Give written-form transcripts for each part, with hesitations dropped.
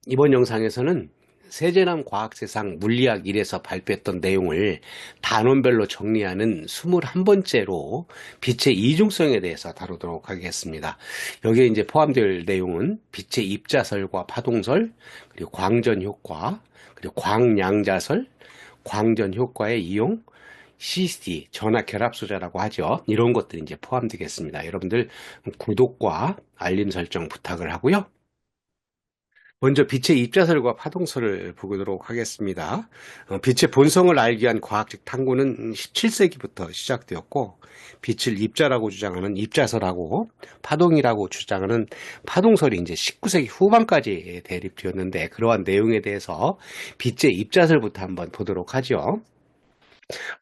이번 영상에서는 세제남 과학세상 물리학 1에서 발표했던 내용을 단원별로 정리하는 21번째로 빛의 이중성에 대해서 다루도록 하겠습니다. 여기에 이제 포함될 내용은 빛의 입자설과 파동설, 그리고 광전 효과, 그리고 광양자설, 광전 효과의 이용, CCD, 전화 결합 소자라고 하죠. 이런 것들이 이제 포함되겠습니다. 여러분들 구독과 알림 설정 부탁을 하고요. 먼저 빛의 입자설과 파동설을 보도록 하겠습니다. 빛의 본성을 알기 위한 과학적 탐구는 17세기부터 시작되었고, 빛을 입자라고 주장하는 입자설하고 파동이라고 주장하는 파동설이 이제 19세기 후반까지 대립되었는데, 그러한 내용에 대해서 빛의 입자설부터 한번 보도록 하죠.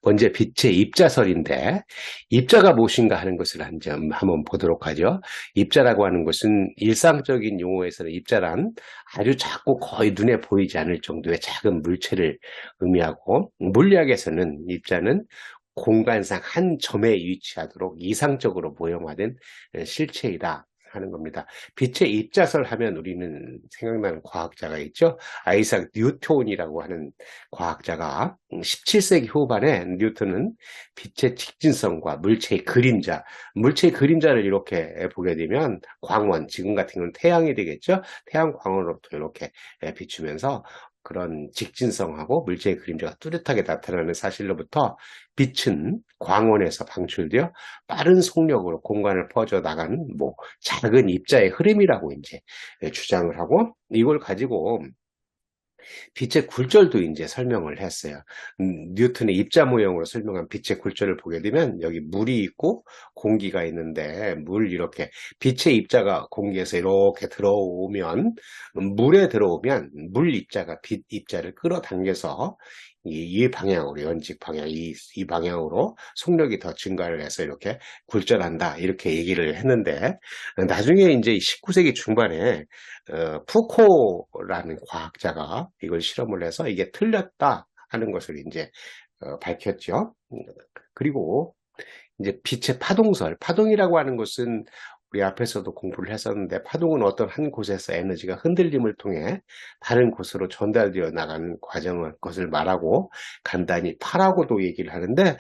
먼저 빛의 입자설인데, 입자가 무엇인가 하는 것을 한 점 한번 보도록 하죠. 입자라고 하는 것은 일상적인 용어에서는 입자란 아주 작고 거의 눈에 보이지 않을 정도의 작은 물체를 의미하고, 물리학에서는 입자는 공간상 한 점에 위치하도록 이상적으로 모형화된 실체이다 하는 겁니다. 빛의 입자설 하면 우리는 생각나는 과학자가 있죠. 아이삭 뉴턴이라고 하는 과학자가 17세기 후반에 뉴턴은 빛의 직진성과 물체의 그림자, 물체의 그림자를 이렇게 보게 되면 광원, 지금 같은 경우는 태양이 되겠죠. 태양 광원으로부터 이렇게 비추면서 그런 직진성하고 물체의 그림자가 뚜렷하게 나타나는 사실로부터 빛은 광원에서 방출되어 빠른 속력으로 공간을 퍼져 나가는 작은 입자의 흐름이라고 이제 주장을 하고, 이걸 가지고 빛의 굴절도 이제 설명을 했어요. 뉴턴의 입자 모형으로 설명한 빛의 굴절을 보게 되면 여기 물이 있고 공기가 있는데, 이렇게 빛의 입자가 공기에서 이렇게 들어오면, 물에 들어오면 물 입자가 빛 입자를 끌어당겨서 이 방향으로, 연직 방향, 이 방향으로 속력이 더 증가를 해서 이렇게 굴절한다, 이렇게 얘기를 했는데, 나중에 이제 19세기 중반에 푸코라는 과학자가 이걸 실험을 해서 이게 틀렸다 하는 것을 이제 밝혔죠. 그리고 이제 빛의 파동설, 파동이라고 하는 것은 우리 앞에서도 공부를 했었는데, 파동은 어떤 한 곳에서 에너지가 흔들림을 통해 다른 곳으로 전달되어 나가는 것을 말하고, 간단히 파라고도 얘기를 하는데,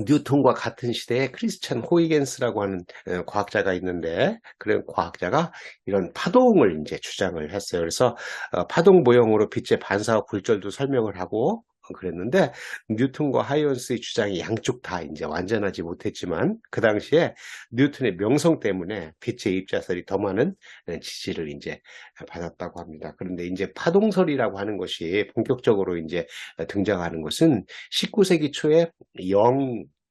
뉴턴과 같은 시대에 크리스찬 호이겐스라고 하는 과학자가 있는데, 그런 과학자가 이런 파동을 이제 주장을 했어요. 그래서 파동 모형으로 빛의 반사와 굴절도 설명을 하고 그랬는데, 뉴턴과 하이언스의 주장이 양쪽 다 이제 완전하지 못했지만, 그 당시에 뉴턴의 명성 때문에 빛의 입자설이 더 많은 지지를 이제 받았다고 합니다. 그런데 이제 파동설이라고 하는 것이 본격적으로 이제 등장하는 것은 19세기 초에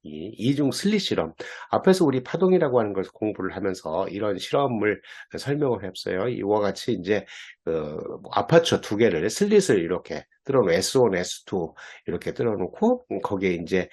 이중 슬릿 실험, 앞에서 우리 파동이라고 하는 것을 공부를 하면서 이런 실험을 설명을 했어요. 이와 같이 이제 아파처 두 개를, 슬릿을 이렇게 뚫어놓고 S1, S2 이렇게 뚫어놓고 거기에 이제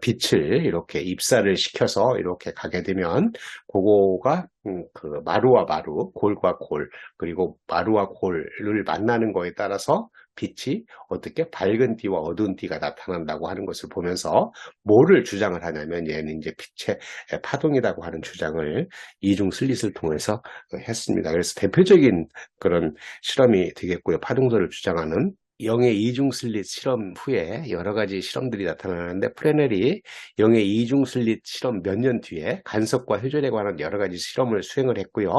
빛을 이렇게 입사를 시켜서 이렇게 가게 되면, 그거가 그 마루와 마루, 골과 골, 그리고 마루와 골을 만나는 거에 따라서 빛이 어떻게 밝은 띠와 어두운 띠가 나타난다고 하는 것을 보면서 뭐를 주장을 하냐면, 얘는 이제 빛의 파동이라고 하는 주장을 이중 슬릿을 통해서 했습니다. 그래서 대표적인 그런 실험이 되겠고요. 파동설을 주장하는 영의 이중 슬릿 실험 후에 여러 가지 실험들이 나타나는데, 프레넬이 영의 이중 슬릿 실험 몇 년 뒤에 간섭과 회전에 관한 여러 가지 실험을 수행을 했고요.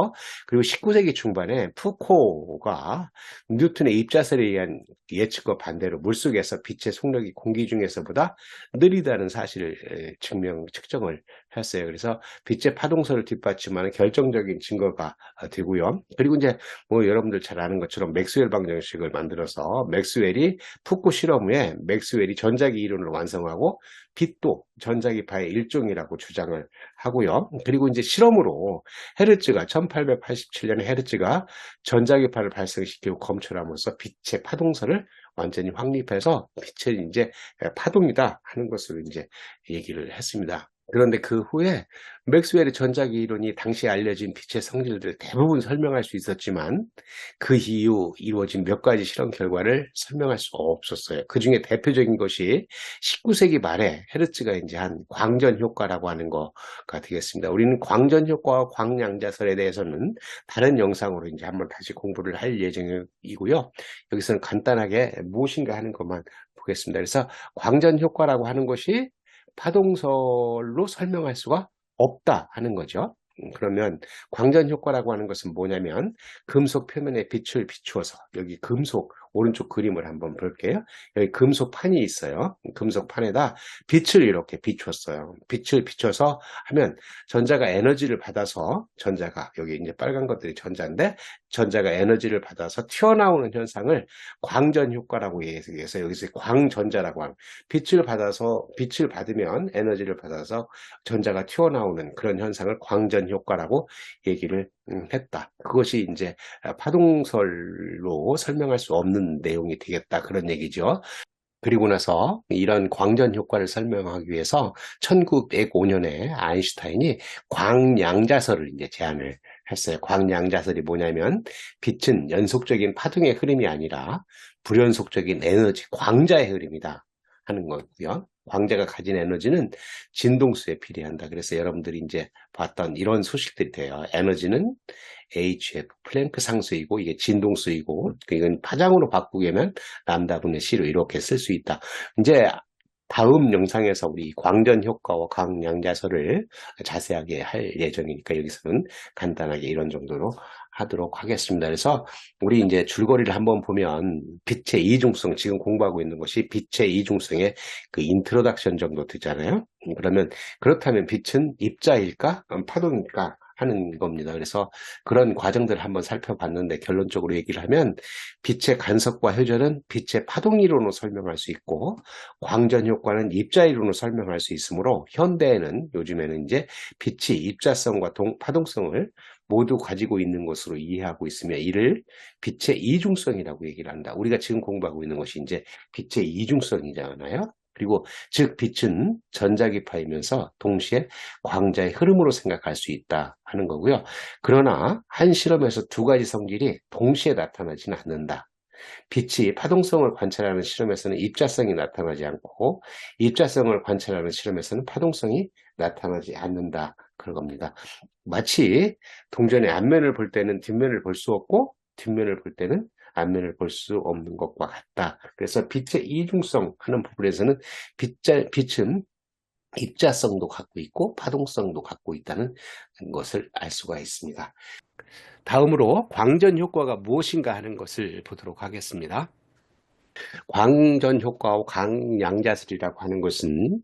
그리고 19세기 중반에 푸코가 뉴턴의 입자설에 의한 예측과 반대로 물속에서 빛의 속력이 공기 중에서보다 느리다는 사실을 측정을 했어요. 그래서 빛의 파동설을 뒷받침하는 결정적인 증거가 되고요. 그리고 이제 여러분들 잘 아는 것처럼 맥스웰 방정식을 만들어서, 맥스웰이 푸코 실험 후에 맥스웰이 전자기 이론을 완성하고 빛도 전자기파의 일종이라고 주장을 하고요. 그리고 이제 실험으로 1887년에 헤르츠가 전자기파를 발생시키고 검출함으로써 빛의 파동설을 완전히 확립해서 빛은 이제 파동이다 하는 것을 이제 얘기를 했습니다. 그런데 그 후에 맥스웰의 전자기 이론이 당시 알려진 빛의 성질들 대부분 설명할 수 있었지만 그 이후 이루어진 몇 가지 실험 결과를 설명할 수 없었어요. 그 중에 대표적인 것이 19세기 말에 헤르츠가 이제 한 광전 효과라고 하는 거가 되겠습니다. 우리는 광전 효과와 광량자설에 대해서는 다른 영상으로 이제 한번 다시 공부를 할 예정이고요. 여기서는 간단하게 무엇인가 하는 것만 보겠습니다. 그래서 광전 효과라고 하는 것이 파동설로 설명할 수가 없다 하는 거죠. 그러면 광전 효과라고 하는 것은 뭐냐면 금속 표면에 빛을 비추어서 여기 금속 오른쪽 그림을 한번 볼게요. 여기 금속 판이 있어요. 금속 판에다 빛을 이렇게 비추었어요. 빛을 비춰서 하면 전자가 에너지를 받아서 전자가 여기 이제 빨간 것들이 전자인데 전자가 에너지를 받아서 튀어나오는 현상을 광전 효과라고 얘기해서 여기서 광전자라고 합니다. 빛을 받으면 에너지를 받아서 전자가 튀어나오는 그런 현상을 광전 효과라고 얘기를 했다. 그것이 이제 파동설로 설명할 수 없는 내용이 되겠다. 그런 얘기죠. 그리고 나서 이런 광전 효과를 설명하기 위해서 1905년에 아인슈타인이 광량자설을 이제 제안을 했어요. 광량자설이 뭐냐면 빛은 연속적인 파동의 흐름이 아니라 불연속적인 에너지, 광자의 흐름이다 하는 거고요. 광자가 가진 에너지는 진동수에 비례한다. 그래서 여러분들이 이제 봤던 이런 소식들이 돼요. 에너지는 HF 플랭크 상수이고 이게 진동수이고 이건 파장으로 바꾸면 람다분의 C로 이렇게 쓸 수 있다. 이제 다음 영상에서 우리 광전 효과와 광량자설을 자세하게 할 예정이니까 여기서는 간단하게 이런 정도로 하도록 하겠습니다. 그래서 우리 이제 줄거리를 한번 보면 빛의 이중성, 지금 공부하고 있는 것이 빛의 이중성의 그 인트로덕션 정도 되잖아요. 그러면 그렇다면 빛은 입자일까? 파동일까? 하는 겁니다. 그래서 그런 과정들을 한번 살펴봤는데 결론적으로 얘기를 하면 빛의 간섭과 회전은 빛의 파동이론으로 설명할 수 있고 광전 효과는 입자이론으로 설명할 수 있으므로 현대에는 요즘에는 이제 빛이 입자성과 파동성을 모두 가지고 있는 것으로 이해하고 있으며 이를 빛의 이중성이라고 얘기를 한다. 우리가 지금 공부하고 있는 것이 이제 빛의 이중성이잖아요. 그리고 즉 빛은 전자기파이면서 동시에 광자의 흐름으로 생각할 수 있다 하는 거고요. 그러나 한 실험에서 두 가지 성질이 동시에 나타나지는 않는다. 빛이 파동성을 관찰하는 실험에서는 입자성이 나타나지 않고 입자성을 관찰하는 실험에서는 파동성이 나타나지 않는다. 그런 겁니다. 마치 동전의 앞면을 볼 때는 뒷면을 볼 수 없고 뒷면을 볼 때는 앞면을 볼 수 없는 것과 같다. 그래서 빛의 이중성 하는 부분에서는 빛은 입자성도 갖고 있고 파동성도 갖고 있다는 것을 알 수가 있습니다. 다음으로 광전 효과가 무엇인가 하는 것을 보도록 하겠습니다. 광전 효과와 광량자설이라고 하는 것은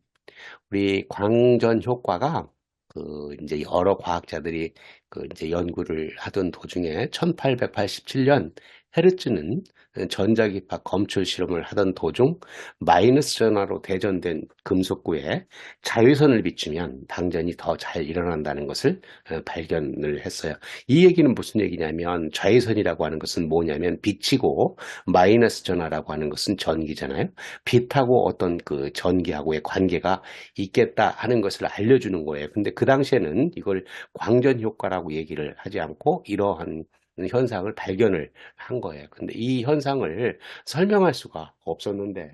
우리 광전 효과가 그 이제 여러 과학자들이 그 이제 연구를 하던 도중에 1887년 헤르츠는 전자기파 검출 실험을 하던 도중 마이너스 전하로 대전된 금속구에 자외선을 비추면 방전이 더 잘 일어난다는 것을 발견을 했어요. 이 얘기는 무슨 얘기냐면 자외선이라고 하는 것은 뭐냐면 빛이고 마이너스 전하라고 하는 것은 전기잖아요. 빛하고 어떤 그 전기하고의 관계가 있겠다 하는 것을 알려주는 거예요. 근데 그 당시에는 이걸 광전 효과라고 얘기를 하지 않고 이러한 현상을 발견을 한 거예요. 근데 이 현상을 설명할 수가 없었는데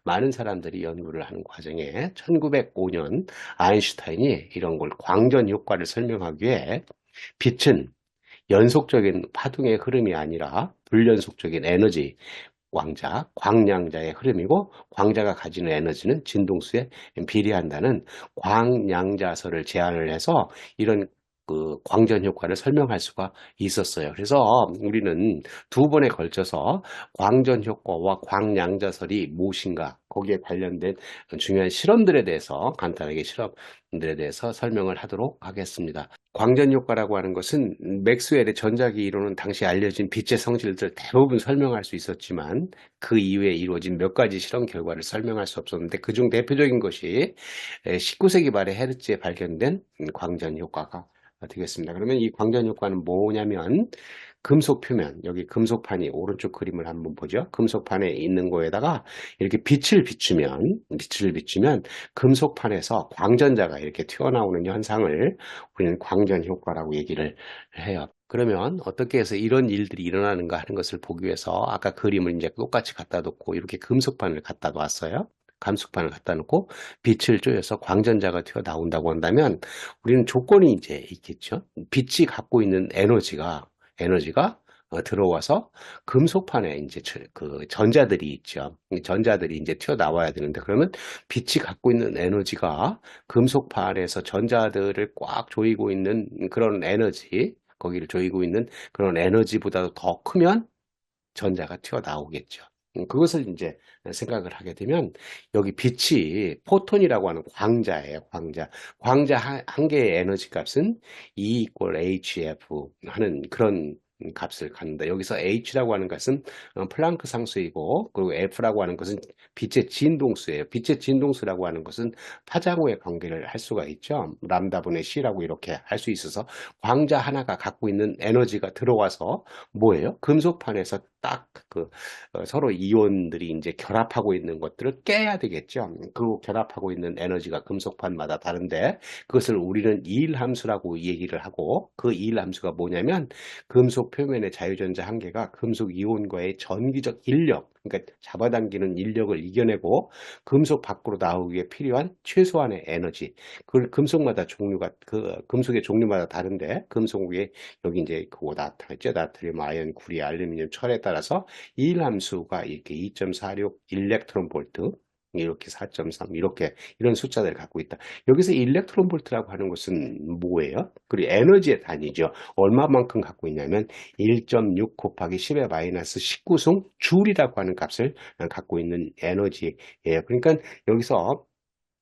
많은 사람들이 연구를 하는 과정에 1905년 아인슈타인이 이런 걸 광전 효과를 설명하기 위해 빛은 연속적인 파동의 흐름이 아니라 불연속적인 에너지 광량자의 흐름이고 광자가 가지는 에너지는 진동수에 비례한다는 광량자설을 제안을 해서 이런 그 광전 효과를 설명할 수가 있었어요. 그래서 우리는 두 번에 걸쳐서 광전 효과와 광량자설이 무엇인가 거기에 관련된 중요한 실험들에 대해서 간단하게 실험들에 대해서 설명을 하도록 하겠습니다. 광전 효과라고 하는 것은 맥스웰의 전자기 이론은 당시 알려진 빛의 성질들 대부분 설명할 수 있었지만 그 이후에 이루어진 몇 가지 실험 결과를 설명할 수 없었는데 그중 대표적인 것이 19세기 말에 헤르츠에 발견된 광전 효과가 되겠습니다. 그러면 이 광전 효과는 뭐냐면 금속 표면, 여기 금속판이 오른쪽 그림을 한번 보죠. 금속판에 있는 거에다가 이렇게 빛을 비추면 금속판에서 광전자가 이렇게 튀어나오는 현상을 우리는 광전 효과라고 얘기를 해요. 그러면 어떻게 해서 이런 일들이 일어나는가 하는 것을 보기 위해서 아까 그림을 이제 똑같이 갖다 놓고 이렇게 금속판을 갖다 놨어요. 금속판을 갖다 놓고 빛을 쪼여서 광전자가 튀어나온다고 한다면 우리는 조건이 이제 있겠죠. 빛이 갖고 있는 에너지가 들어와서 금속판에 이제 그 전자들이 있죠. 이 전자들이 이제 튀어나와야 되는데 그러면 빛이 갖고 있는 에너지가 금속판에서 전자들을 꽉 조이고 있는 그런 에너지, 거기를 조이고 있는 그런 에너지보다도 더 크면 전자가 튀어나오겠죠. 그것을 이제 생각을 하게 되면 여기 빛이 포톤이라고 하는 광자예요. 광자 한 개의 에너지 값은 E equal hf 하는 그런 값을 갖는다. 여기서 h라고 하는 것은 플랑크 상수이고 그리고 f라고 하는 것은 빛의 진동수예요. 빛의 진동수라고 하는 것은 파장호의 관계를 할 수가 있죠. 람다분의 c라고 이렇게 할 수 있어서 광자 하나가 갖고 있는 에너지가 들어와서 뭐예요? 금속판에서 딱 서로 이온들이 이제 결합하고 있는 것들을 깨야 되겠죠. 그 결합하고 있는 에너지가 금속판마다 다른데 그것을 우리는 이일 함수라고 얘기를 하고 그 이일 함수가 뭐냐면 금속 표면의 자유전자 한 개가 금속 이온과의 전기적 인력, 그러니까 잡아당기는 인력을 이겨내고 금속 밖으로 나오기 위해 필요한 최소한의 에너지. 그 금속마다 금속의 종류마다 다른데 금속에 여기 이제 그거 나타났죠. 나트륨, 아연, 구리, 알루미늄, 철에 따라서 이 함수가 이렇게 2.46 일렉트론 볼트 이렇게 4.3 이렇게 이런 숫자들을 갖고 있다. 여기서 일렉트론 볼트라고 하는 것은 뭐예요? 그리고 에너지의 단위죠. 얼마만큼 갖고 있냐면 1.6 곱하기 10의 마이너스 19승 줄이라고 하는 값을 갖고 있는 에너지예요. 그러니까 여기서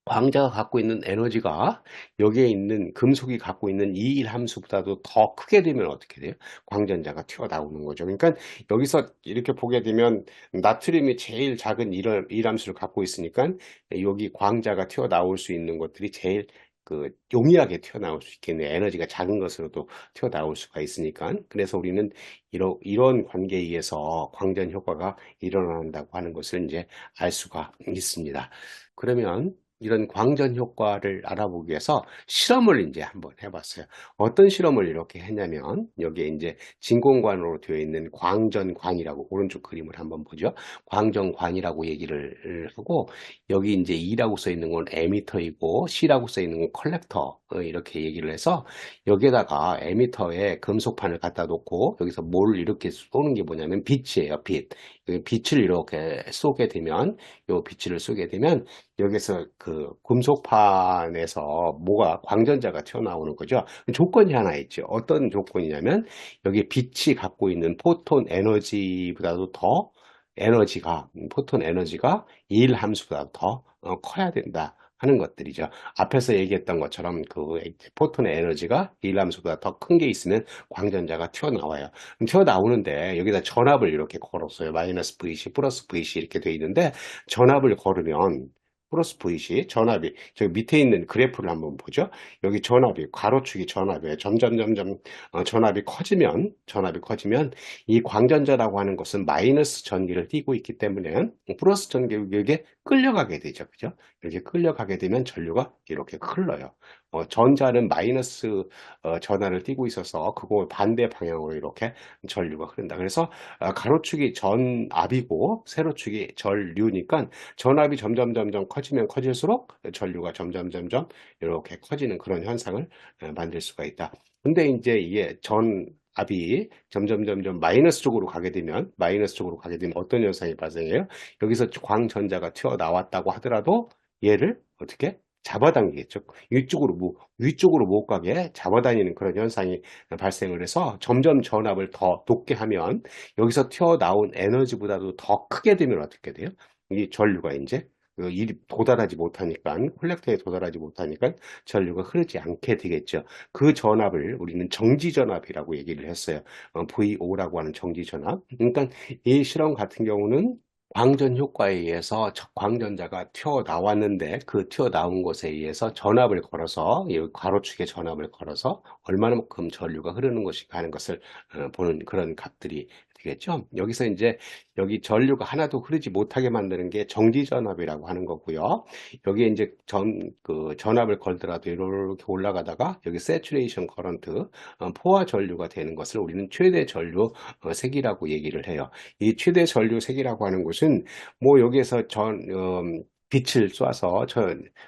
광자가 갖고 있는 에너지가 여기에 있는 금속이 갖고 있는 이 일 함수보다도 더 크게 되면 어떻게 돼요? 광전자가 튀어나오는 거죠. 그러니까 여기서 이렇게 보게 되면 나트륨이 제일 작은 일 함수를 갖고 있으니까 여기 광자가 튀어나올 수 있는 것들이 제일 용이하게 튀어나올 수 있겠네요. 에너지가 작은 것으로도 튀어나올 수가 있으니까. 그래서 우리는 이런 관계에 의해서 광전 효과가 일어난다고 하는 것을 이제 알 수가 있습니다. 그러면 이런 광전 효과를 알아보기 위해서 실험을 이제 한번 해봤어요. 어떤 실험을 이렇게 했냐면 여기에 이제 진공관으로 되어 있는 광전관이라고 오른쪽 그림을 한번 보죠. 광전관이라고 얘기를 하고 여기 이제 E라고 써 있는 건 에미터이고 C라고 써 있는 건 컬렉터 이렇게 얘기를 해서 여기에다가 에미터에 금속판을 갖다 놓고 여기서 뭘 이렇게 쏘는 게 뭐냐면 빛이에요. 빛을 이렇게 쏘게 되면 요 빛을 쏘게 되면 여기서 그 금속판에서 뭐가 광전자가 튀어나오는 거죠. 조건이 하나 있죠. 어떤 조건이냐면 여기 빛이 갖고 있는 포톤 에너지보다도 더 포톤 에너지가 일 함수보다 더 커야 된다 하는 것들이죠. 앞에서 얘기했던 것처럼 그 포톤의 에너지가 일 함수보다 더 큰 게 있으면 광전자가 튀어나와요. 튀어나오는데 여기다 전압을 이렇게 걸었어요. 마이너스 VC, 플러스 VC 이렇게 돼 있는데 전압을 걸으면 플러스 VC 전압이 저기 밑에 있는 그래프를 한번 보죠. 여기 전압이 가로축이 전압이에요. 점점 전압이 커지면 이 광전자라고 하는 것은 마이너스 전기를 띠고 있기 때문에 플러스 전기에게 끌려가게 되죠. 그죠? 이렇게 끌려가게 되면 전류가 이렇게 흘러요. 전자는 마이너스 전하를 띠고 있어서 그거 반대 방향으로 이렇게 전류가 흐른다. 그래서 가로축이 전압이고 세로축이 전류니까 전압이 점점 커지면 커질수록 전류가 점점 이렇게 커지는 그런 현상을 만들 수가 있다. 근데 이제 이게 전압이 점점 마이너스 쪽으로 가게 되면 어떤 현상이 발생해요? 여기서 광전자가 튀어나왔다고 하더라도 얘를 어떻게 잡아당기겠죠. 위쪽으로 못 가게 잡아다니는 그런 현상이 발생을 해서 점점 전압을 더 높게 하면 여기서 튀어나온 에너지보다도 더 크게 되면 어떻게 돼요? 이 전류가 이제 도달하지 못하니까 콜렉터에 도달하지 못하니까 전류가 흐르지 않게 되겠죠. 그 전압을 우리는 정지 전압이라고 얘기를 했어요. VO라고 하는 정지 전압. 그러니까 이 실험 같은 경우는 광전 효과에 의해서 광전자가 튀어나왔는데 그 튀어나온 것에 의해서 전압을 걸어서 이 가로축에 전압을 걸어서 얼마만큼 전류가 흐르는 것인가 하는 것을 보는 그런 값들이 되겠죠. 여기서 이제 여기 전류가 하나도 흐르지 못하게 만드는 게 정지전압이라고 하는 거고요. 여기에 이제 그 전압을 걸더라도 이렇게 올라가다가 여기 세츄레이션 커런트, 포화 전류가 되는 것을 우리는 최대 전류 색이라고 얘기를 해요. 이 최대 전류 색이라고 하는 것은 뭐 여기에서 빛을 쏴서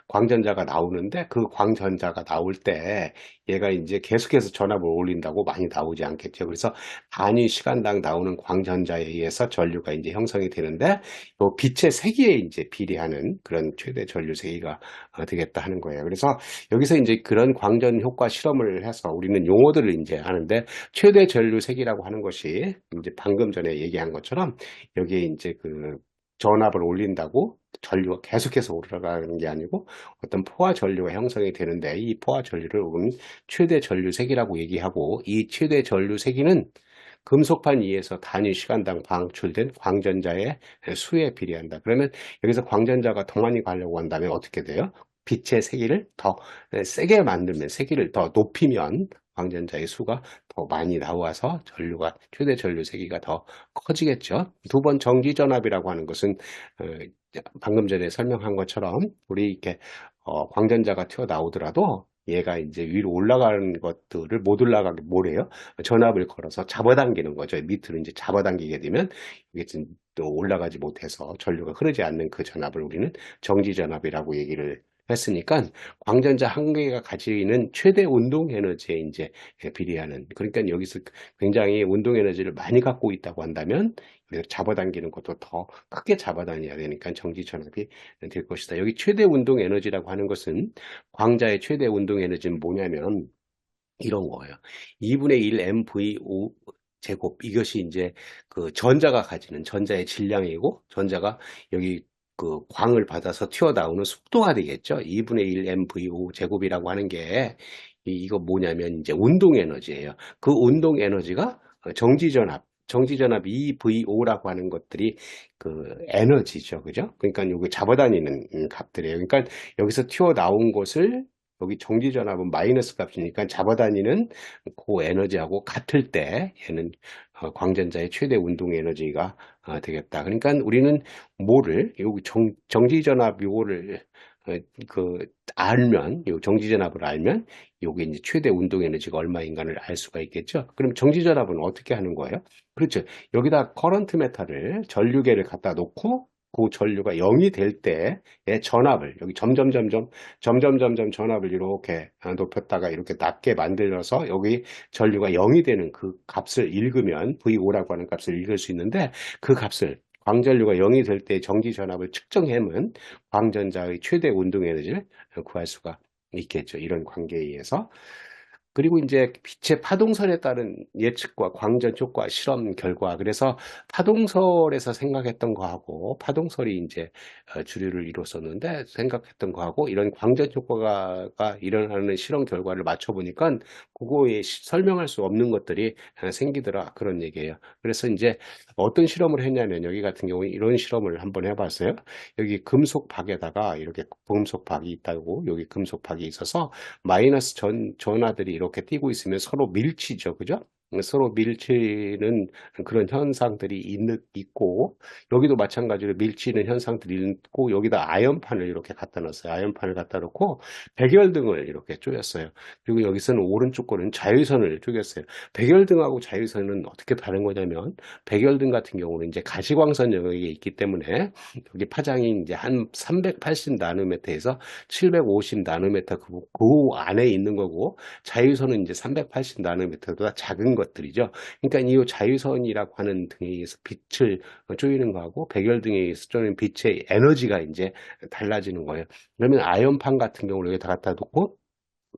광전자가 나오는데 그 광전자가 나올 때 얘가 이제 계속해서 전압을 올린다고 많이 나오지 않겠죠. 그래서 단위 시간당 나오는 광전자에 의해서 전류가 이제 형성이 되는데 또 빛의 세기에 이제 비례하는 그런 최대 전류 세기가 되겠다 하는 거예요. 그래서 여기서 이제 그런 광전 효과 실험을 해서 우리는 용어들을 이제 하는데 최대 전류 세기라고 하는 것이 이제 방금 전에 얘기한 것처럼 여기에 이제 그 전압을 올린다고 전류가 계속해서 올라가는 게 아니고 어떤 포화 전류가 형성이 되는데 이 포화 전류를 우리는 최대 전류 세기라고 얘기하고 이 최대 전류 세기는 금속판 위에서 단위 시간당 방출된 광전자의 수에 비례한다. 그러면 여기서 광전자가 더 많이 가려고 한다면 어떻게 돼요? 빛의 세기를 더 세게 만들면, 세기를 더 높이면 광전자의 수가 더 많이 나와서 최대 전류 세기가 더 커지겠죠. 두 번 정지전압이라고 하는 것은 방금 전에 설명한 것처럼 우리 이렇게 광전자가 튀어나오더라도 얘가 이제 위로 올라가는 것들을 못 올라가게 뭐래요? 전압을 걸어서 잡아당기는 거죠. 밑으로 이제 잡아당기게 되면 이게 또 올라가지 못해서 전류가 흐르지 않는 그 전압을 우리는 정지전압이라고 얘기를 했으니까 광전자 한 개가 가지는 최대 운동 에너지에 이제 비례하는, 그러니까 여기서 굉장히 운동 에너지를 많이 갖고 있다고 한다면 우리가 잡아당기는 것도 더 크게 잡아당겨야 되니까 정지전압이 될 것이다. 여기 최대 운동 에너지라고 하는 것은 광자의 최대 운동 에너지는 뭐냐면 이런 거예요. 2분의 1 mv5 제곱, 이것이 이제 그 전자가 가지는 전자의 질량이고 전자가 여기 그 광을 받아서 튀어나오는 속도가 되겠죠. 2분의 1 mv5 제곱이라고 하는 게 이거 뭐냐면 이제 운동 에너지예요. 그 운동 에너지가 정지전압 EVO라고 하는 것들이 그 에너지죠. 그죠? 그러니까 요게 잡아다니는 값들이에요. 그러니까 여기서 튀어나온 것을 여기 정지전압은 마이너스 값이니까 잡아다니는 그 에너지하고 같을 때 얘는 광전자의 최대 운동 에너지가 되겠다. 그러니까 우리는 뭐를 여기 정지전압 요거를 그 알면, 요 정지전압을 알면 요게 이제 최대 운동 에너지가 얼마인가를 알 수가 있겠죠. 그럼 정지전압은 어떻게 하는 거예요? 그렇죠. 여기다 커런트 메탈을 전류계를 갖다 놓고 그 전류가 0이 될 때의 전압을 여기 점점 전압을 이렇게 높였다가 이렇게 낮게 만들어서 여기 전류가 0이 되는 그 값을 읽으면 V5라고 하는 값을 읽을 수 있는데 그 값을 광전류가 0이 될 때 정지 전압을 측정하면 광전자의 최대 운동 에너지를 구할 수가 있겠죠. 이런 관계에 의해서. 그리고 이제 빛의 파동설에 따른 예측과 광전 효과 실험 결과, 그래서 파동설에서 생각했던 거하고 파동설이 이제 주류를 이뤘었는데 생각했던 거하고 이런 광전 효과가 일어나는 실험 결과를 맞춰보니까 그거에 설명할 수 없는 것들이 생기더라, 그런 얘기예요. 그래서 이제 어떤 실험을 했냐면 여기 같은 경우에 이런 실험을 한번 해봤어요. 여기 금속박에다가 이렇게 금속박이 있다고, 여기 금속박이 있어서 마이너스 전하들이 이렇게 띄고 있으면 서로 밀치죠. 그죠? 서로 밀치는 그런 현상들이 있고, 여기도 마찬가지로 밀치는 현상들이 있고, 여기다 아연판을 이렇게 갖다 놨어요. 아연판을 갖다 놓고 백열등을 이렇게 쪼였어요. 그리고 여기서는 오른쪽 거는 자유선을 쪼갰어요. 백열등하고 자유선은 어떻게 다른 거냐면, 백열등 같은 경우는 이제 가시광선 영역에 있기 때문에 여기 파장이 이제 한 380 나노미터에서 750 나노미터 그 안에 있는 거고, 자유선은 이제 380 나노미터보다 작은 것들이죠. 그러니까 이 자유선이라고 하는 등에 의해서 빛을 쪼이는 거하고 백열등에 의해서 쪼이는 빛의 에너지가 이제 달라지는 거예요. 그러면 아연판 같은 경우를 여기다 갖다 놓고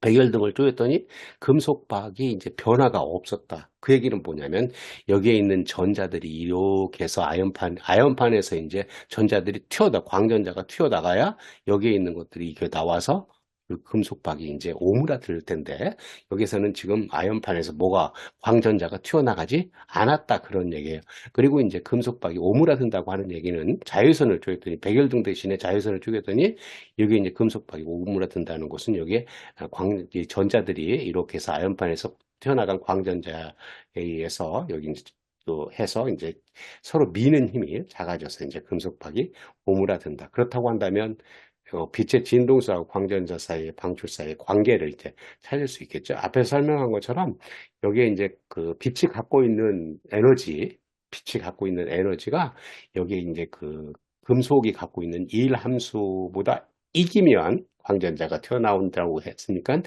백열등을 쪼였더니 금속박이 이제 변화가 없었다. 그 얘기는 뭐냐면 여기에 있는 전자들이 이렇게 해서 아연판에서 이제 전자들이 광전자가 튀어나가야 여기에 있는 것들이 이렇게 나와서 그 금속박이 이제 오므라들 텐데 여기서는 지금 아연판에서 뭐가 광전자가 튀어나가지 않았다 그런 얘기예요. 그리고 이제 금속박이 오므라든다고 하는 얘기는 자유선을 쪼갰더니 백열등 대신에 자유선을 쪼갰더니 여기 이제 금속박이 오므라든다는 것은 여기에 이 전자들이 이렇게 해서 아연판에서 튀어나간 광전자에 의해서 여기 이제 또 해서 이제 서로 미는 힘이 작아져서 이제 금속박이 오므라든다. 그렇다고 한다면 빛의 진동수하고 광전자 사이의 방출 사이의 관계를 이제 찾을 수 있겠죠. 앞에서 설명한 것처럼 여기에 이제 그 빛이 갖고 있는 에너지가 여기에 이제 그 금속이 갖고 있는 일 함수보다 이기면 광전자가 튀어나온다고 했으니까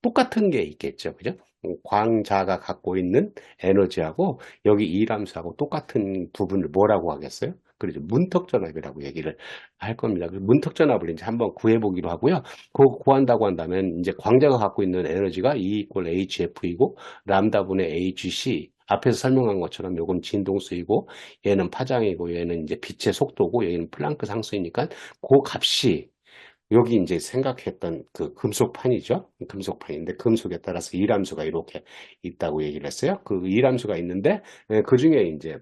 똑같은 게 있겠죠. 그죠? 광자가 갖고 있는 에너지하고 여기 일함수하고 똑같은 부분을 뭐라고 하겠어요? 그렇죠. 문턱전압이라고 얘기를 할 겁니다. 그 문턱전압을 이제 한번 구해보기로 하고요. 그거 구한다고 한다면 이제 광자가 갖고 있는 에너지가 E 이퀄 HF이고 람다분의 HC 앞에서 설명한 것처럼 요건 진동수이고 얘는 파장이고 얘는 이제 빛의 속도고 얘는 플랑크 상수이니까 그 값이 여기 이제 생각했던 그 금속판이죠. 금속판인데 금속에 따라서 이람수가 이렇게 있다고 얘기를 했어요. 그 이람수가 있는데 그 중에 이제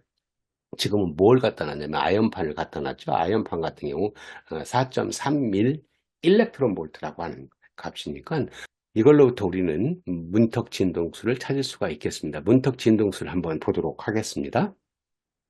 지금은 뭘 갖다 놨냐면 아연판을 갖다 놨죠. 아연판 같은 경우 4.31 일렉트론 볼트라고 하는 값이니까 이걸로부터 우리는 문턱 진동수를 찾을 수가 있겠습니다. 문턱 진동수를 한번 보도록 하겠습니다.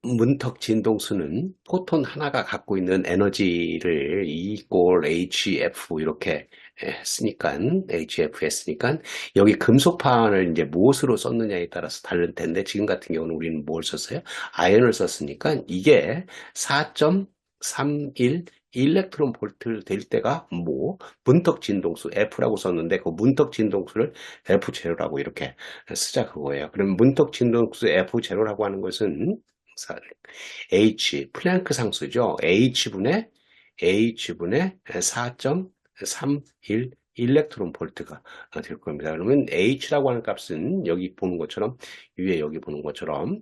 문턱 진동수는 포톤 하나가 갖고 있는 에너지를 E 이꼴 HF 이렇게 했으니까 HF 했으니까 여기 금속판을 이제 무엇으로 썼느냐에 따라서 다를 텐데 지금 같은 경우는 우리는 뭘 썼어요? 아연을 썼으니까 이게 4.31 일렉트론 볼트 될 때가 뭐 문턱 진동수 F라고 썼는데 그 문턱 진동수를 F0라고 이렇게 쓰자 그거예요. 그럼 문턱 진동수 F0라고 하는 것은 플랭크 상수죠. H분의 4.31 일렉트론 볼트가 될 겁니다. 그러면 H라고 하는 값은 여기 보는 것처럼 위에 여기 보는 것처럼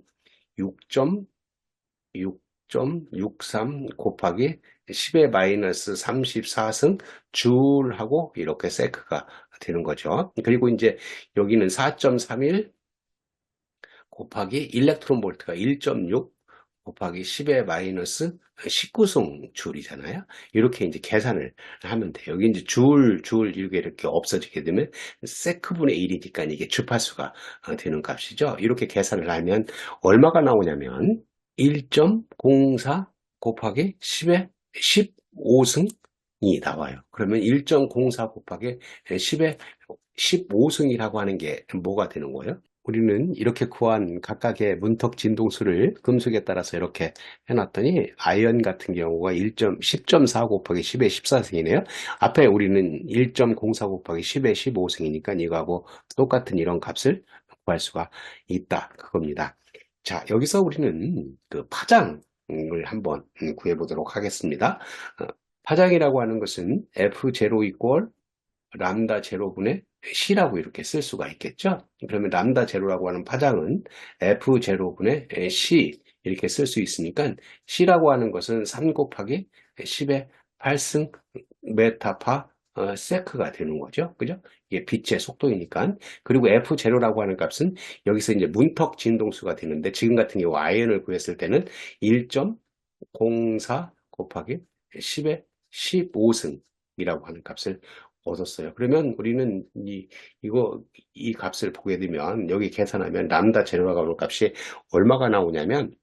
6.63 곱하기 10의 마이너스 34승 줄하고 이렇게 세크가 되는 거죠. 그리고 이제 여기는 4.31 곱하기 일렉트론 볼트가 1.6 곱하기 10의 마이너스 19승 줄이잖아요. 이렇게 이제 계산을 하면 돼요. 여기 이제 이렇게 없어지게 되면 세크분의 1이니까 이게 주파수가 되는 값이죠. 이렇게 계산을 하면 얼마가 나오냐면 1.04 곱하기 10의 15승이 나와요. 그러면 1.04 곱하기 10의 15승이라고 하는 게 뭐가 되는 거예요? 우리는 이렇게 구한 각각의 문턱 진동수를 금속에 따라서 이렇게 해놨더니 아이언 같은 경우가 10.4 곱하기 10의 14승이네요. 앞에 우리는 1.04 곱하기 10의 15승이니까 이거하고 똑같은 이런 값을 구할 수가 있다. 그겁니다. 자, 여기서 우리는 그 파장을 한번 구해보도록 하겠습니다. 파장이라고 하는 것은 F0 이꼴 람다 제로분의 C라고 이렇게 쓸 수가 있겠죠. 그러면 람다 제로라고 하는 파장은 F 제로분의 C 이렇게 쓸 수 있으니까 C라고 하는 것은 3 곱하기 10의 8승 메타파 세크가 되는 거죠. 그죠? 이게 빛의 속도이니까. 그리고 F 제로라고 하는 값은 여기서 이제 문턱 진동수가 되는데 지금 같은 경우 아이언을 구했을 때는 1.04 곱하기 10의 15승이라고 하는 값을 얻었어요. 그러면 우리는 이 값을 보게 되면 여기 계산하면 람다 제로라고 하는 값이 얼마가 나오냐면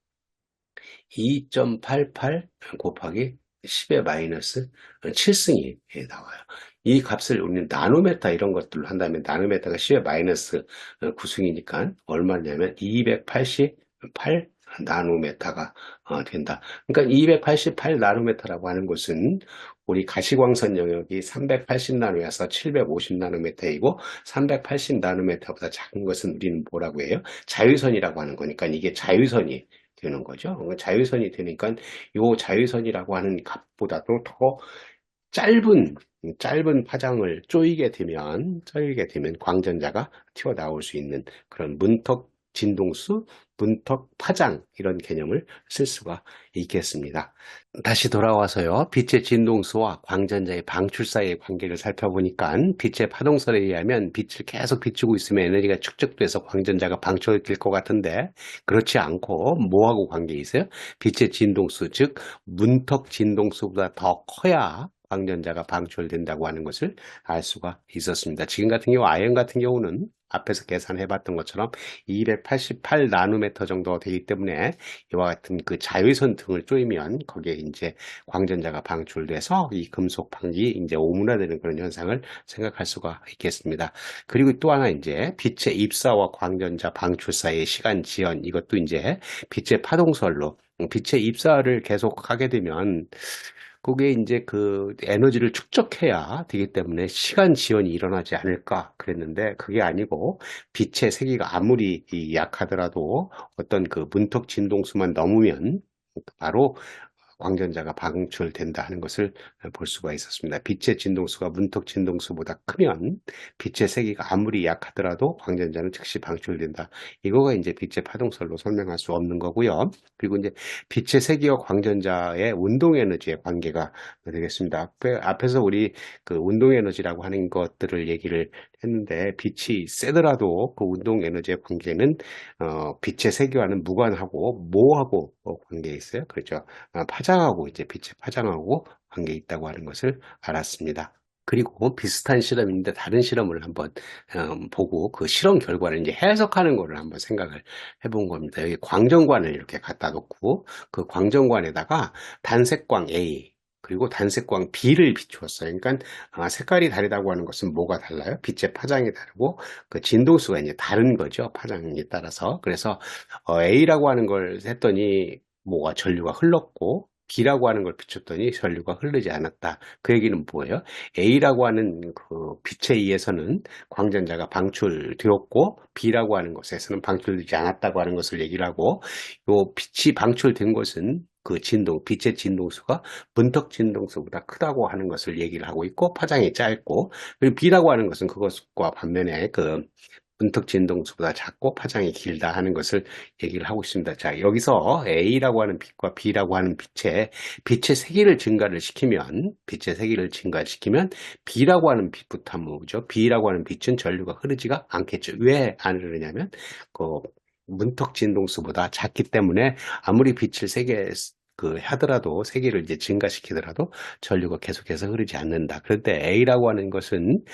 2.88 곱하기 10의 마이너스 7승이 나와요. 이 값을 우리는 나노메타 이런 것들로 한다면 나노메타가 10의 마이너스 9승이니까 얼마냐면 288 나노메타가 된다. 그러니까 288 나노메타라고 하는 것은 우리 가시광선 영역이 380 나노에서 750 나노메타이고 380 나노메타보다 작은 것은 우리는 뭐라고 해요? 자유선이라고 하는 거니까 이게 자유선이 되는 거죠. 자유선이 되니까 이 자유선이라고 하는 값보다도 더 짧은 파장을 쪼이게 되면 광전자가 튀어나올 수 있는 그런 문턱 진동수, 문턱, 파장 이런 개념을 쓸 수가 있겠습니다. 다시 돌아와서요. 빛의 진동수와 광전자의 방출 사이의 관계를 살펴보니까 빛의 파동설에 의하면 빛을 계속 비추고 있으면 에너지가 축적돼서 광전자가 방출될 것 같은데 그렇지 않고 뭐하고 관계 있어요? 빛의 진동수, 즉 문턱 진동수보다 더 커야 광전자가 방출된다고 하는 것을 알 수가 있었습니다. 지금 같은 경우 아이언 같은 경우는 앞에서 계산해 봤던 것처럼 288 나노미터 정도가 되기 때문에 이와 같은 그 자외선 등을 쪼이면 거기에 이제 광전자가 방출돼서 이 금속 방이 이제 오문화되는 그런 현상을 생각할 수가 있겠습니다. 그리고 또 하나 이제 빛의 입사와 광전자 방출 사이의 시간 지연, 이것도 이제 빛의 파동설로 빛의 입사를 계속 하게 되면 그게 이제 그 에너지를 축적해야 되기 때문에 시간 지연이 일어나지 않을까 그랬는데 그게 아니고 빛의 세기가 아무리 약하더라도 어떤 그 문턱 진동수만 넘으면 바로 광전자가 방출된다 하는 것을 볼 수가 있었습니다. 빛의 진동수가 문턱 진동수보다 크면 빛의 세기가 아무리 약하더라도 광전자는 즉시 방출된다. 이거가 이제 빛의 파동설로 설명할 수 없는 거고요. 그리고 이제 빛의 세기와 광전자의 운동 에너지의 관계가 되겠습니다. 앞에서 우리 그 운동 에너지라고 하는 것들을 얘기를 했는데 빛이 세더라도 그 운동 에너지의 관계는 빛의 세기와는 무관하고 뭐하고 관계 있어요? 그렇죠. 파장하고 이제 빛의 파장하고 관계 있다고 하는 것을 알았습니다. 그리고 비슷한 실험인데 다른 실험을 한번 보고 그 실험 결과를 이제 해석하는 거를 한번 생각을 해본 겁니다. 여기 광전관을 이렇게 갖다 놓고 그 광전관에다가 단색광 A 그리고 단색광 B를 비추었어요. 그러니까 색깔이 다르다고 하는 것은 뭐가 달라요? 빛의 파장이 다르고 그 진동수가 이제 다른 거죠. 파장에 따라서. 그래서 A라고 하는 걸 했더니 뭐가 전류가 흘렀고 B라고 하는 걸 비췄더니 전류가 흐르지 않았다. 그 얘기는 뭐예요? A라고 하는 그 빛에 의해서는 광전자가 방출되었고 B라고 하는 것에서는 방출되지 않았다고 하는 것을 얘기를 하고 요 빛이 방출된 것은 그 진동, 빛의 진동수가 문턱 진동수보다 크다고 하는 것을 얘기를 하고 있고 파장이 짧고 그리고 B라고 하는 것은 그것과 반면에 그 문턱 진동수보다 작고 파장이 길다 하는 것을 얘기를 하고 있습니다. 자, 여기서 A라고 하는 빛과 B라고 하는 빛의 세기를 증가를 시키면 B라고 하는 빛부터 한번 보죠. B라고 하는 빛은 전류가 흐르지가 않겠죠. 왜 안 흐르냐면 그 문턱 진동수보다 작기 때문에 아무리 빛을 세게 하더라도 세기를 이제 증가시키더라도 전류가 계속해서 흐르지 않는다. 그런데 A라고 하는 것은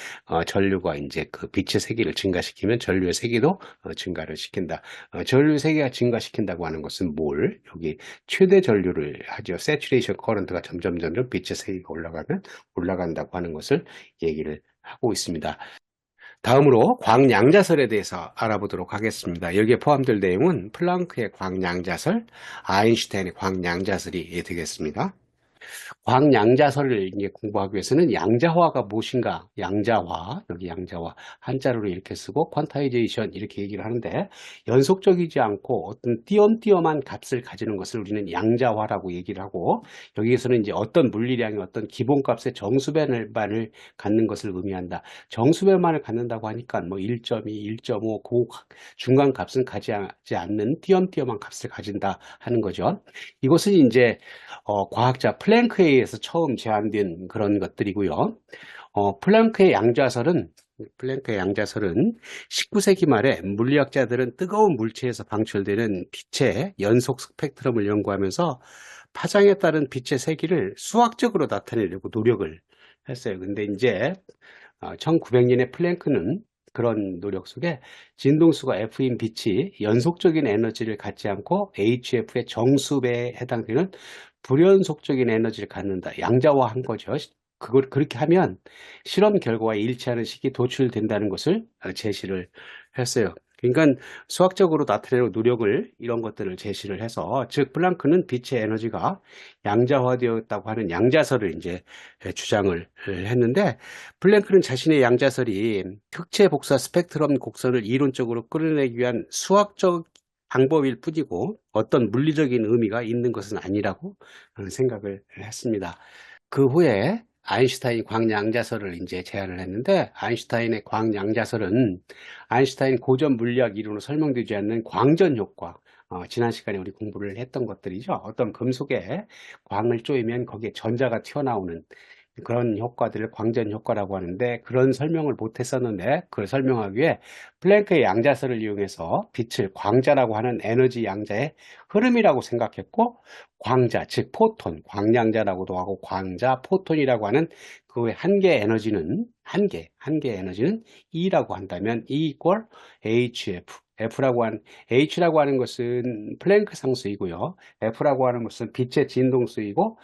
전류가 이제 그 빛의 세기를 증가시키면 전류의 세기도 증가를 시킨다. 전류 세기가 증가시킨다고 하는 것은 여기 최대 전류를 하죠. 세츄레이션 커런트가 점점 빛의 세기가 올라간다고 하는 것을 얘기를 하고 있습니다. 다음으로 광양자설에 대해서 알아보도록 하겠습니다. 여기에 포함될 내용은 플랑크의 광양자설, 아인슈타인의 광양자설이 되겠습니다. 광양자설을 이제 공부하기 위해서는 양자화가 무엇인가? 양자화, 여기 양자화 한자로를 이렇게 쓰고 퀀타이제이션 이렇게 얘기를 하는데 연속적이지 않고 어떤 띄엄띄엄한 값을 가지는 것을 우리는 양자화라고 얘기를 하고 여기에서는 이제 어떤 물리량이 어떤 기본값의 정수배만을 갖는 것을 의미한다. 정수배만을 갖는다고 하니까 뭐 1.2, 1.5 그 중간 값은 가지지 않는 띄엄띄엄한 값을 가진다 하는 거죠. 이것은 이제 과학자 플랭크에 의해서 처음 제안된 그런 것들이고요. 플랑크의 양자설은 19세기 말에 물리학자들은 뜨거운 물체에서 방출되는 빛의 연속 스펙트럼을 연구하면서 파장에 따른 빛의 세기를 수학적으로 나타내려고 노력을 했어요. 근데 이제 1900년에 플랭크는 그런 노력 속에 진동수가 F인 빛이 연속적인 에너지를 갖지 않고 HF의 정수배에 해당되는 불연속적인 에너지를 갖는다. 양자화한 거죠. 그걸 그렇게 하면 실험 결과와 일치하는 식이 도출된다는 것을 제시를 했어요. 그러니까 수학적으로 나타내는 노력을 이런 것들을 제시를 해서 즉 플랑크는 빛의 에너지가 양자화되었다고 하는 양자설을 이제 주장을 했는데 플랭크는 자신의 양자설이 특체 복사 스펙트럼 곡선을 이론적으로 끌어내기 위한 수학적 방법일 뿐이고 어떤 물리적인 의미가 있는 것은 아니라고 생각을 했습니다. 그 후에 아인슈타인 광양자설을 이제 제안을 했는데, 아인슈타인의 광양자설은 아인슈타인 고전 물리학 이론으로 설명되지 않는 광전 효과, 지난 시간에 우리 공부를 했던 것들이죠. 어떤 금속에 광을 쪼이면 거기에 전자가 튀어나오는 그런 효과들을 광전 효과라고 하는데, 그런 설명을 못 했었는데 그걸 설명하기 위해 플랭크의 양자설을 이용해서 빛을 광자라고 하는 에너지 양자의 흐름이라고 생각했고, 광자, 즉 포톤, 광량자라고도 하고 광자, 포톤이라고 하는 그 한 개의 에너지는 한 개의 에너지는 E라고 한다면 E equal HF. H라고 하는 것은 플랭크 상수이고요. F라고 하는 것은 빛의 진동수이고,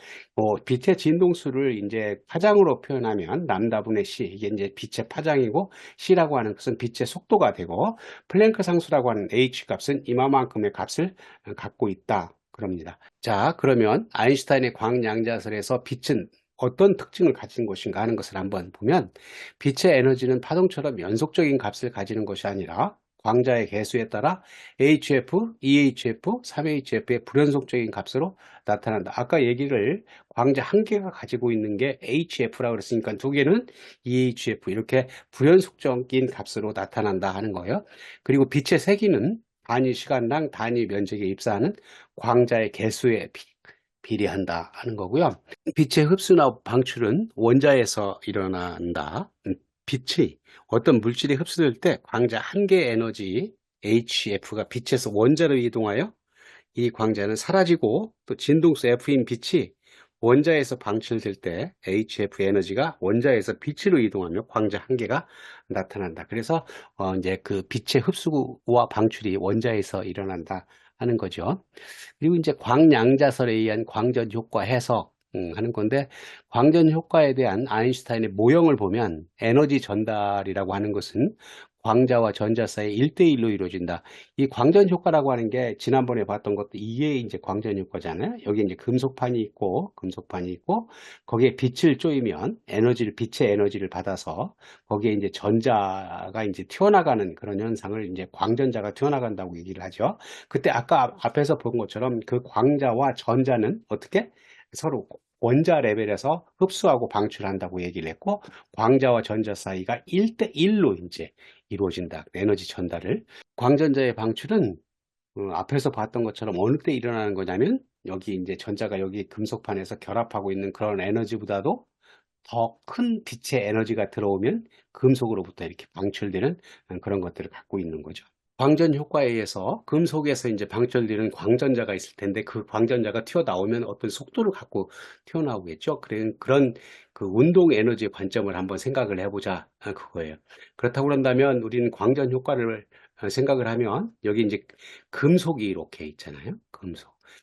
빛의 진동수를 이제 파장으로 표현하면 람다분의 C, 이게 이제 빛의 파장이고, C라고 하는 것은 빛의 속도가 되고, 플랭크 상수라고 하는 H 값은 이만큼의 값을 갖고 있다. 그럽니다. 자, 그러면 아인슈타인의 광양자설에서 빛은 어떤 특징을 가진 것인가 하는 것을 한번 보면, 빛의 에너지는 파동처럼 연속적인 값을 가지는 것이 아니라 광자의 개수에 따라 HF, EHF, 3HF의 불연속적인 값으로 나타난다. 아까 얘기를 광자 한 개가 가지고 있는 게 HF라고 그랬으니까 두 개는 EHF, 이렇게 불연속적인 값으로 나타난다 하는 거예요. 그리고 빛의 세기는 단위 시간당 단위 면적에 입사하는 광자의 개수에 비례한다 하는 거고요. 빛의 흡수나 방출은 원자에서 일어난다. 빛이 어떤 물질이 흡수될 때 광자 한 개의 에너지 HF가 빛에서 원자로 이동하여 이 광자는 사라지고, 또 진동수 F인 빛이 원자에서 방출될 때 HF 에너지가 원자에서 빛으로 이동하며 광자 한 개가 나타난다. 그래서 이제 그 빛의 흡수와 방출이 원자에서 일어난다 하는 거죠. 그리고 이제 광양자설에 의한 광전 효과 해석 하는 건데, 광전 효과에 대한 아인슈타인의 모형을 보면 에너지 전달이라고 하는 것은 광자와 전자 사이 1대1로 이루어진다. 이 광전 효과라고 하는 게 지난번에 봤던 것도 이게 이제 광전 효과잖아요. 여기 이제 금속판이 있고, 거기에 빛을 쪼이면 빛의 에너지를 받아서 거기에 이제 전자가 이제 튀어나가는 그런 현상을 이제 광전자가 튀어나간다고 얘기를 하죠. 그때 아까 앞에서 본 것처럼 그 광자와 전자는 어떻게 서로 원자 레벨에서 흡수하고 방출한다고 얘기를 했고, 광자와 전자 사이가 1대1로 이제 이루어진다. 에너지 전달을. 광전자의 방출은 앞에서 봤던 것처럼 어느 때 일어나는 거냐면, 여기 이제 전자가 여기 금속판에서 결합하고 있는 그런 에너지보다도 더 큰 빛의 에너지가 들어오면 금속으로부터 이렇게 방출되는 그런 것들을 갖고 있는 거죠. 광전 효과에 의해서 금속에서 이제 방출되는 광전자가 있을 텐데, 그 광전자가 튀어나오면 어떤 속도를 갖고 튀어나오겠죠. 그런 그 운동 에너지의 관점을 한번 생각을 해보자, 그거예요. 그렇다고 그런다면 우리는 광전 효과를 생각을 하면, 여기 이제 금속이 이렇게 있잖아요.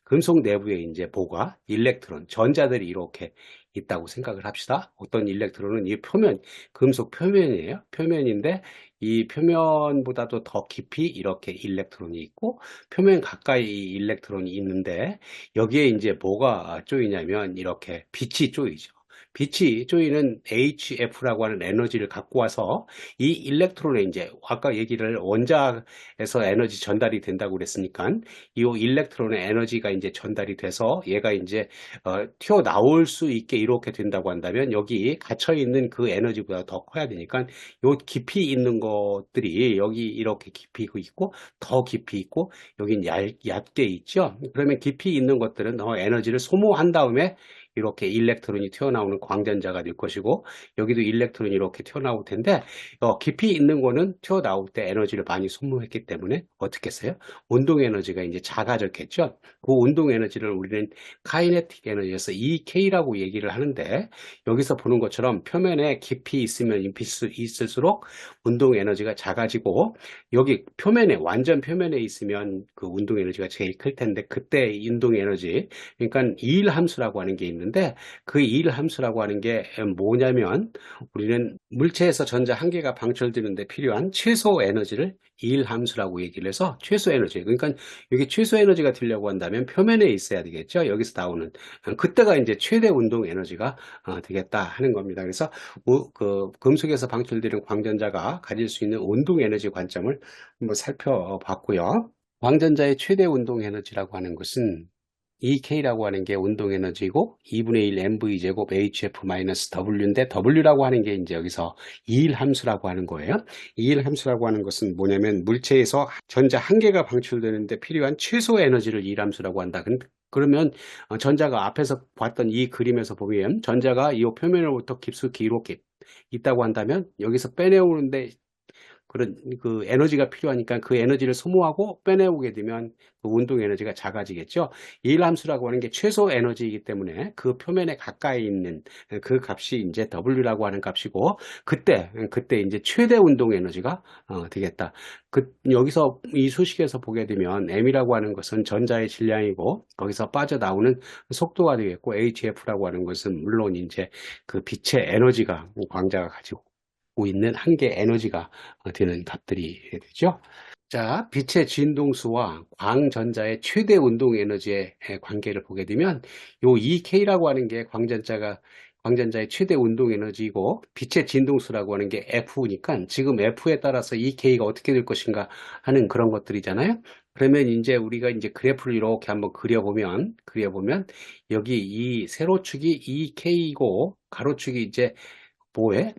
금속 내부에 이제 뭐가 일렉트론, 전자들이 이렇게 있다고 생각을 합시다. 어떤 일렉트론은 이 금속 표면이에요. 표면인데 이 표면보다도 더 깊이 이렇게 일렉트론이 있고, 표면 가까이 이 일렉트론이 있는데, 여기에 이제 뭐가 쪼이냐면 이렇게 빛이 쪼이죠. 빛이 쪼이는 HF라고 하는 에너지를 갖고 와서 이 일렉트론에 이제 아까 얘기를 원자에서 에너지 전달이 된다고 그랬으니까, 이 일렉트론의 에너지가 이제 전달이 돼서 얘가 이제 튀어나올 수 있게 이렇게 된다고 한다면, 여기 갇혀 있는 그 에너지보다 더 커야 되니까 요 깊이 있는 것들이 여기 이렇게 깊이 있고, 더 깊이 있고, 여긴 얕게 있죠. 그러면 깊이 있는 것들은 에너지를 소모한 다음에 이렇게 일렉트론이 튀어나오는 광전자가 될 것이고, 여기도 일렉트론이 이렇게 튀어나올 텐데, 깊이 있는 거는 튀어나올 때 에너지를 많이 소모했기 때문에 어떻게 했어요? 운동 에너지가 이제 작아졌겠죠. 그 운동 에너지를 우리는 카이네틱 에너지에서 EK라고 얘기를 하는데, 여기서 보는 것처럼 표면에 깊이 있으면 있을수록 운동 에너지가 작아지고, 여기 완전 표면에 있으면 그 운동 에너지가 제일 클 텐데, 그때 운동 에너지, 그러니까 이일 함수라고 하는 게 있는데, 그 이일 함수라고 하는 게 뭐냐면, 우리는 물체에서 전자 한 개가 방출되는데 필요한 최소 에너지를 이일 함수라고 얘기를 해서 최소 에너지, 그러니까 여기 최소 에너지가 되려고 한다면 표면에 있어야 되겠죠. 여기서 나오는 그때가 이제 최대 운동 에너지가 되겠다 하는 겁니다. 그래서 그 금속에서 방출되는 광전자가 가질 수 있는 운동 에너지 관점을 한번 살펴봤고요. 광전자의 최대 운동 에너지라고 하는 것은 EK라고 하는 게 운동 에너지고 2분의 1 mv 제곱 HF-W인데 W라고 하는 게 이제 여기서 이일 함수라고 하는 거예요. 이일 함수라고 하는 것은 뭐냐면 물체에서 전자 한 개가 방출되는데 필요한 최소 에너지를 이일 함수라고 한다. 그러면 전자가 앞에서 봤던 이 그림에서 보면 전자가 이 표면으로부터 깊숙이 이렇게 있다고 한다면 여기서 빼내오는데 그런 그 에너지가 필요하니까 그 에너지를 소모하고 빼내오게 되면 그 운동 에너지가 작아지겠죠. 이일 함수라고 하는 게 최소 에너지이기 때문에 그 표면에 가까이 있는 그 값이 이제 W라고 하는 값이고 그때 이제 최대 운동 에너지가 되겠다. 여기서 이 수식에서 보게 되면 M이라고 하는 것은 전자의 질량이고 거기서 빠져나오는 속도가 되겠고 HF라고 하는 것은 물론 이제 그 빛의 에너지가 광자가 가지고 있는 한계 에너지가 되는 값들이 되죠. 자, 빛의 진동수와 광전자의 최대 운동 에너지의 관계를 보게 되면 요 EK라고 하는 게 광전자의 최대 운동 에너지이고 빛의 진동수라고 하는 게 F니까 지금 F에 따라서 EK가 어떻게 될 것인가 하는 그런 것들이잖아요. 그러면 이제 우리가 이제 그래프를 이렇게 한번 그려보면 여기 이 세로축이 EK이고 가로축이 이제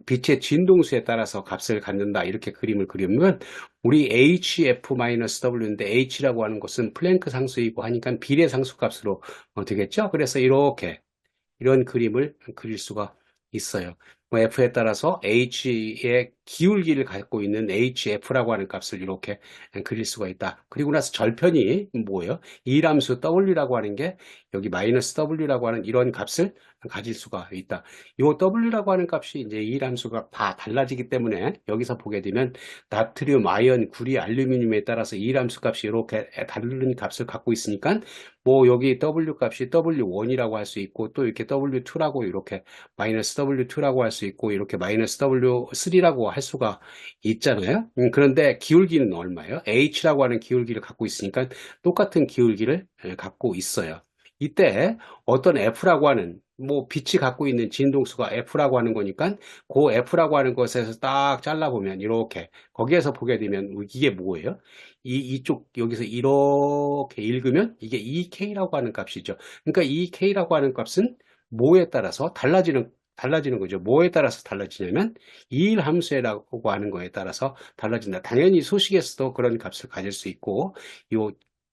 빛의 진동수에 따라서 값을 갖는다 이렇게 그림을 그리면 우리 HF-W인데 H라고 하는 것은 플랭크 상수이고 하니까 비례상수 값으로 되겠죠. 그래서 이런 그림을 그릴 수가 있어요. F에 따라서 H의 기울기를 갖고 있는 HF라고 하는 값을 이렇게 그릴 수가 있다. 그리고 나서 절편이 뭐예요? 이함수 W라고 하는 게 여기 마이너스 W라고 하는 이런 값을 가질 수가 있다. 이 W라고 하는 값이 이제 이함수가 다 달라지기 때문에 여기서 보게 되면 나트륨, 아연, 구리, 알루미늄에 따라서 이함수 값이 이렇게 다른 값을 갖고 있으니까 뭐 여기 W 값이 W1이라고 할 수 있고 또 이렇게 W2라고 이렇게 마이너스 W2라고 할 수 있고 이렇게 마이너스 W3라고 할 수가 있잖아요. 그런데 기울기는 얼마예요? H라고 하는 기울기를 갖고 있으니까 똑같은 기울기를 갖고 있어요. 이때 어떤 F라고 하는 뭐 빛이 갖고 있는 진동수가 F라고 하는 거니까 그 F라고 하는 것에서 딱 잘라보면 이렇게 거기에서 보게 되면 이게 뭐예요? 이쪽 여기서 이렇게 읽으면 이게 EK라고 하는 값이죠. 그러니까 EK라고 하는 값은 뭐에 따라서 달라지는 거죠. 뭐에 따라서 달라지냐면 이일 함수라고 하는 거에 따라서 달라진다. 당연히 수식에서도 그런 값을 가질 수 있고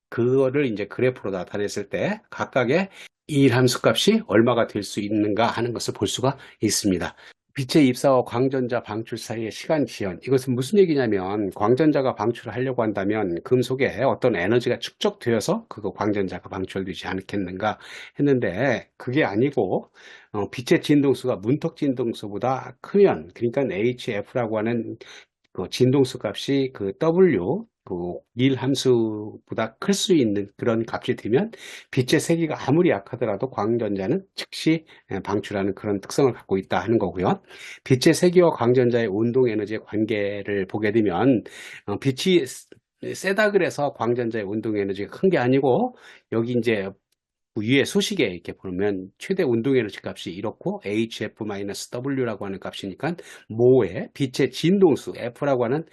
그거를 이제 그래프로 나타냈을 때 각각의 이일 함수 값이 얼마가 될 수 있는가 하는 것을 볼 수가 있습니다. 빛의 입사와 광전자 방출 사이의 시간 지연. 이것은 무슨 얘기냐면 광전자가 방출을 하려고 한다면 금속에 어떤 에너지가 축적되어서 그거 광전자가 방출되지 않겠는가 했는데 그게 아니고 빛의 진동수가 문턱 진동수보다 크면 그러니까 HF라고 하는 그 진동수 값이 그 W 일 함수보다 클 수 있는 그런 값이 되면 빛의 세기가 아무리 약하더라도 광전자는 즉시 방출하는 그런 특성을 갖고 있다 하는 거고요. 빛의 세기와 광전자의 운동 에너지의 관계를 보게 되면 빛이 세다 그래서 광전자의 운동 에너지가 큰 게 아니고 여기 이제 위에 소식에 이렇게 보면 최대 운동 에너지 값이 이렇고 HF-W라고 하는 값이니까 모의 빛의 진동수 F라고 하는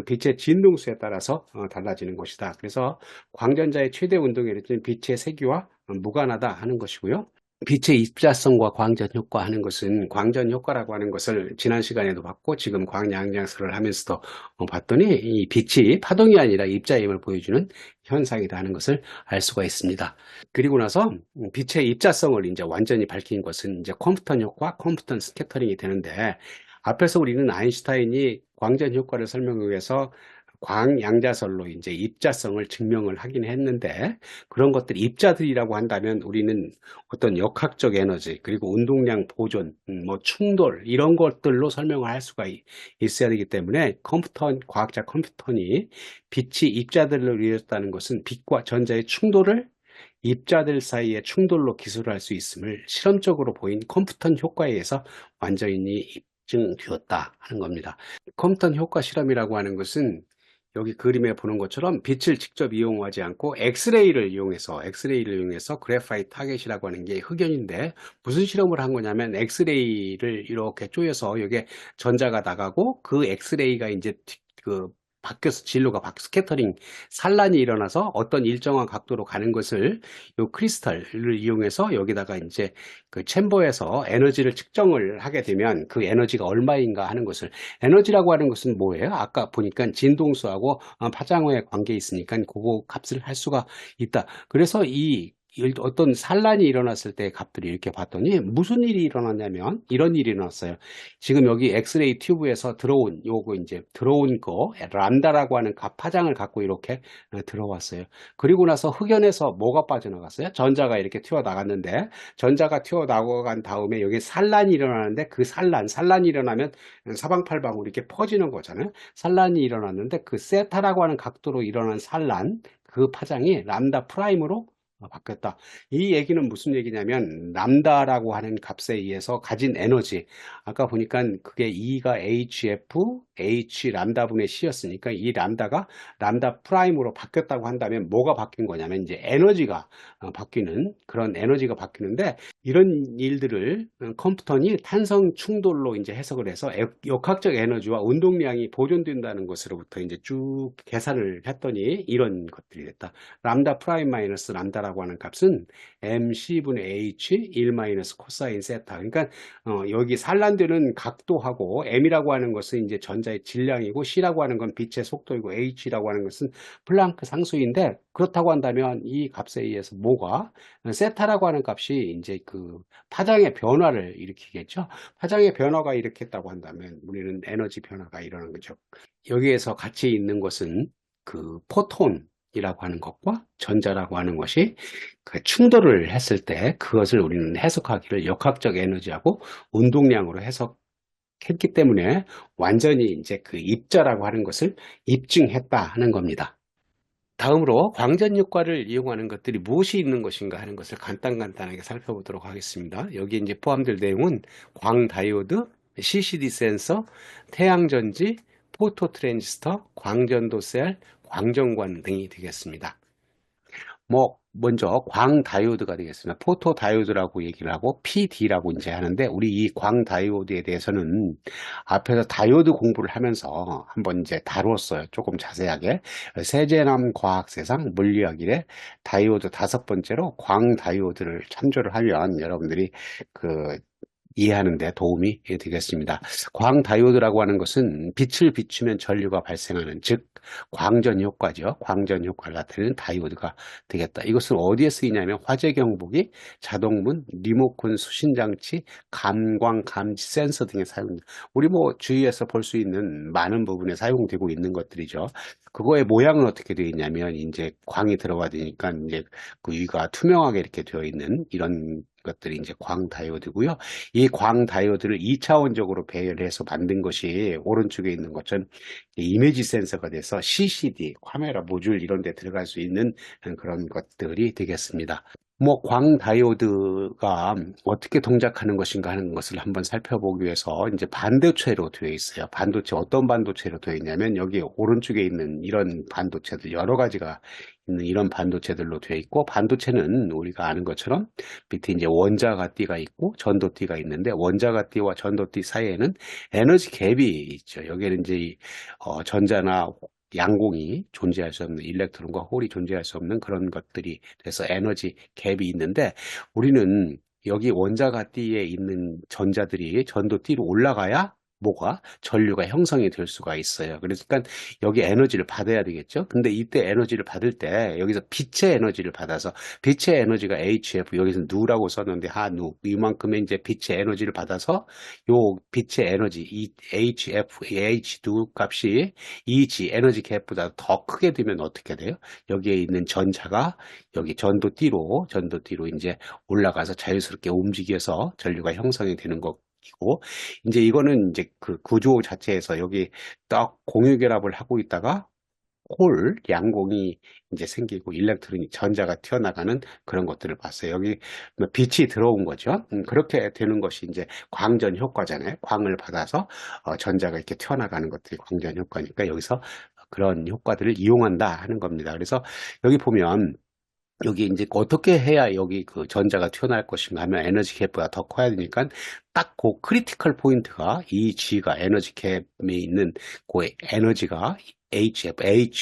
빛의 진동수에 따라서 달라지는 것이다. 그래서 광전자의 최대 운동 에너지는 빛의 세기와 무관하다 하는 것이고요. 빛의 입자성과 광전 효과 하는 것은 광전 효과라고 하는 것을 지난 시간에도 봤고 지금 광양장설을 하면서도 봤더니 이 빛이 파동이 아니라 입자임을 보여주는 현상이다 하는 것을 알 수가 있습니다. 그리고 나서 빛의 입자성을 이제 완전히 밝힌 것은 이제 컴프턴 효과, 컴프턴 스캐터링이 되는데 앞에서 우리는 아인슈타인이 광전 효과를 설명하기 위해서 광양자설로 이제 입자성을 증명을 하긴 했는데 그런 것들 입자들이라고 한다면 우리는 어떤 역학적 에너지 그리고 운동량 보존 뭐 충돌 이런 것들로 설명을 할 수가 있어야 되기 때문에 과학자 컴퓨턴이 빛이 입자들을 이뤘다는 것은 빛과 전자의 충돌을 입자들 사이의 충돌로 기술할 수 있음을 실험적으로 보인 컴퓨턴 효과에 의해서 완전히 입증되었다 하는 겁니다. 컴퓨턴 효과 실험이라고 하는 것은 여기 그림에 보는 것처럼 빛을 직접 이용하지 않고 엑스레이를 이용해서 그래파이트 타겟이라고 하는 게 흑연인데 무슨 실험을 한 거냐면 엑스레이를 이렇게 쪼여서 여기에 전자가 나가고 그 엑스레이가 이제 그 바뀌어서 진로가 스캐터링 산란이 일어나서 어떤 일정한 각도로 가는 것을 요 크리스탈을 이용해서 여기다가 이제 그 챔버에서 에너지를 측정을 하게 되면 그 에너지가 얼마인가 하는 것을, 에너지라고 하는 것은 뭐예요? 아까 보니까 진동수하고 파장의 관계 있으니까 그거 값을 할 수가 있다. 그래서 이 어떤 산란이 일어났을 때 값들이 이렇게 봤더니 무슨 일이 일어났냐면 이런 일이 일어났어요. 지금 여기 엑스레이 튜브에서 들어온 요거 이제 들어온 거 람다라고 하는 값 파장을 갖고 이렇게 들어왔어요. 그리고 나서 흑연에서 뭐가 빠져나갔어요? 전자가 이렇게 튀어나갔는데, 전자가 튀어나간 다음에 여기 산란이 일어나는데, 그 산란이 일어나면 사방팔방으로 이렇게 퍼지는 거잖아요. 산란이 일어났는데 그 세타라고 하는 각도로 일어난 산란, 그 파장이 람다 프라임으로 바뀌었다. 이 얘기는 무슨 얘기냐면 람다라고 하는 값에 의해서 가진 에너지, 아까 보니까 그게 E가 HF H 람다분의 C였으니까 이 람다가 람다 프라임으로 바뀌었다고 한다면 뭐가 바뀐 거냐면 이제 에너지가 바뀌는, 그런 에너지가 바뀌는데, 이런 일들을 컴퓨터니 탄성 충돌로 이제 해석을 해서 역학적 에너지와 운동량이 보존된다는 것으로부터 이제 쭉 계산을 했더니 이런 것들이 됐다. 람다 프라임 마이너스 람다라고 하는 값은 mc분의 h 1 마이너스 코사인 세타. 그러니까 여기 산란되는 각도하고 m이라고 하는 것은 이제 전자의 질량이고 c라고 하는 건 빛의 속도이고 h라고 하는 것은 플랑크 상수인데, 그렇다고 한다면 이 값에 의해서 뭐가 세타라고 하는 값이 이제 그 파장의 변화를 일으키겠죠. 파장의 변화가 일으켰다고 한다면 우리는 에너지 변화가 일어나는 거죠. 여기에서 같이 있는 것은 그 포톤이라고 하는 것과 전자라고 하는 것이 그 충돌을 했을 때 그것을 우리는 해석하기를 역학적 에너지하고 운동량으로 해석했기 때문에 완전히 이제 그 입자라고 하는 것을 입증했다 하는 겁니다. 다음으로 광전 효과를 이용하는 것들이 무엇이 있는 것인가 하는 것을 간단하게 살펴보도록 하겠습니다. 여기 이제 포함될 내용은 광 다이오드, CCD 센서, 태양전지, 포토 트랜지스터, 광전도 셀, 광전관 등이 되겠습니다. 먼저 광 다이오드가 되겠습니다. 포토 다이오드라고 얘기를 하고 PD라고 이제 하는데, 우리 이 광 다이오드에 대해서는 앞에서 다이오드 공부를 하면서 한번 이제 다루었어요. 조금 자세하게. 세제남 과학세상 물리학 일에 다이오드 5번째로 광 다이오드를 참조를 하면 여러분들이 그 이해하는 데 도움이 되겠습니다. 광 다이오드라고 하는 것은 빛을 비추면 전류가 발생하는, 즉 광전 효과죠. 광전 효과를 나타내는 다이오드가 되겠다. 이것은 어디에 쓰이냐면 화재 경보기, 자동문, 리모컨 수신 장치, 감광 감지 센서 등에 사용됩니다. 우리 주위에서 볼 수 있는 많은 부분에 사용되고 있는 것들이죠. 그거의 모양은 어떻게 되어 있냐면 이제 광이 들어가 되니까 이제 그 위가 투명하게 이렇게 되어 있는 이런 것들이 이제 광 다이오드고요. 이 광 다이오드를 2차원적으로 배열해서 만든 것이 오른쪽에 있는 것처럼 이미지 센서가 돼서 CCD, 카메라 모듈 이런 데 들어갈 수 있는 그런 것들이 되겠습니다. 광 다이오드가 어떻게 동작하는 것인가 하는 것을 한번 살펴보기 위해서 이제 반도체로 되어 있어요. 반도체, 어떤 반도체로 되어 있냐면 여기 오른쪽에 있는 이런 반도체들, 여러 가지가 있는 이런 반도체들로 되어 있고, 반도체는 우리가 아는 것처럼 밑에 이제 원자가 띠가 있고 전도띠가 있는데, 원자가 띠와 전도띠 사이에는 에너지 갭이 있죠. 여기에는 이제 전자나 양공이 존재할 수 없는, 일렉트론과 홀이 존재할 수 없는 그런 것들이 돼서 에너지 갭이 있는데, 우리는 여기 원자가띠에 있는 전자들이 전도띠로 올라가야 전류가 형성이 될 수가 있어요. 그러니까 여기 에너지를 받아야 되겠죠. 근데 이때 에너지를 받을 때 여기서 빛의 에너지를 받아서, 빛의 에너지가 HF, 여기서 누라고 썼는데 한우, 이만큼의 이제 빛의 에너지를 받아서 요 빛의 에너지, 이 HF, H2 값이 이지 에너지 갭보다 더 크게 되면 어떻게 돼요? 여기에 있는 전자가 여기 전도띠로 이제 올라가서 자유스럽게 움직여서 전류가 형성이 되는 거. 이고 이제 이거는 이제 그 구조 자체에서 여기 딱 공유결합을 하고 있다가 양공이 이제 생기고 일렉트론이, 전자가 튀어나가는 그런 것들을 봤어요. 여기 빛이 들어온 거죠. 그렇게 되는 것이 이제 광전 효과잖아요. 광을 받아서 전자가 이렇게 튀어나가는 것들이 광전 효과니까 여기서 그런 효과들을 이용한다 하는 겁니다. 그래서 여기 보면 여기 이제 어떻게 해야 여기 그 전자가 튀어나올 것인가 하면 에너지 갭보다 더 커야 되니까 딱 그 크리티컬 포인트가 이 G가 에너지 캡에 있는 그 에너지가 H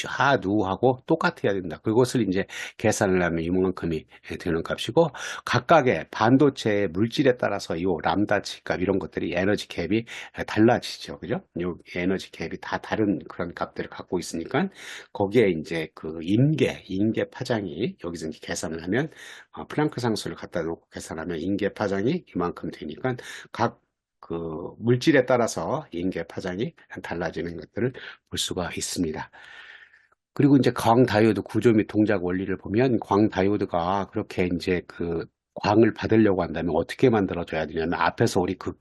하두하고 똑같아야 된다. 그것을 이제 계산을 하면 이만큼이 되는 값이고, 각각의 반도체의 물질에 따라서 이 람다치 값 이런 것들이 에너지 캡이 달라지죠. 그죠? 요 에너지 캡이 다 다른 그런 값들을 갖고 있으니까 거기에 이제 그 인계 파장이 여기서 이제 계산을 하면 플랑크 상수를 갖다 놓고 계산하면 인계 파장이 이만큼 되니까 각 그 물질에 따라서 인계 파장이 달라지는 것들을 볼 수가 있습니다. 그리고 이제 광 다이오드 구조 및 동작 원리를 보면 광 다이오드가 그렇게 이제 그 광을 받으려고 한다면 어떻게 만들어줘야 되냐면, 앞에서 우리 그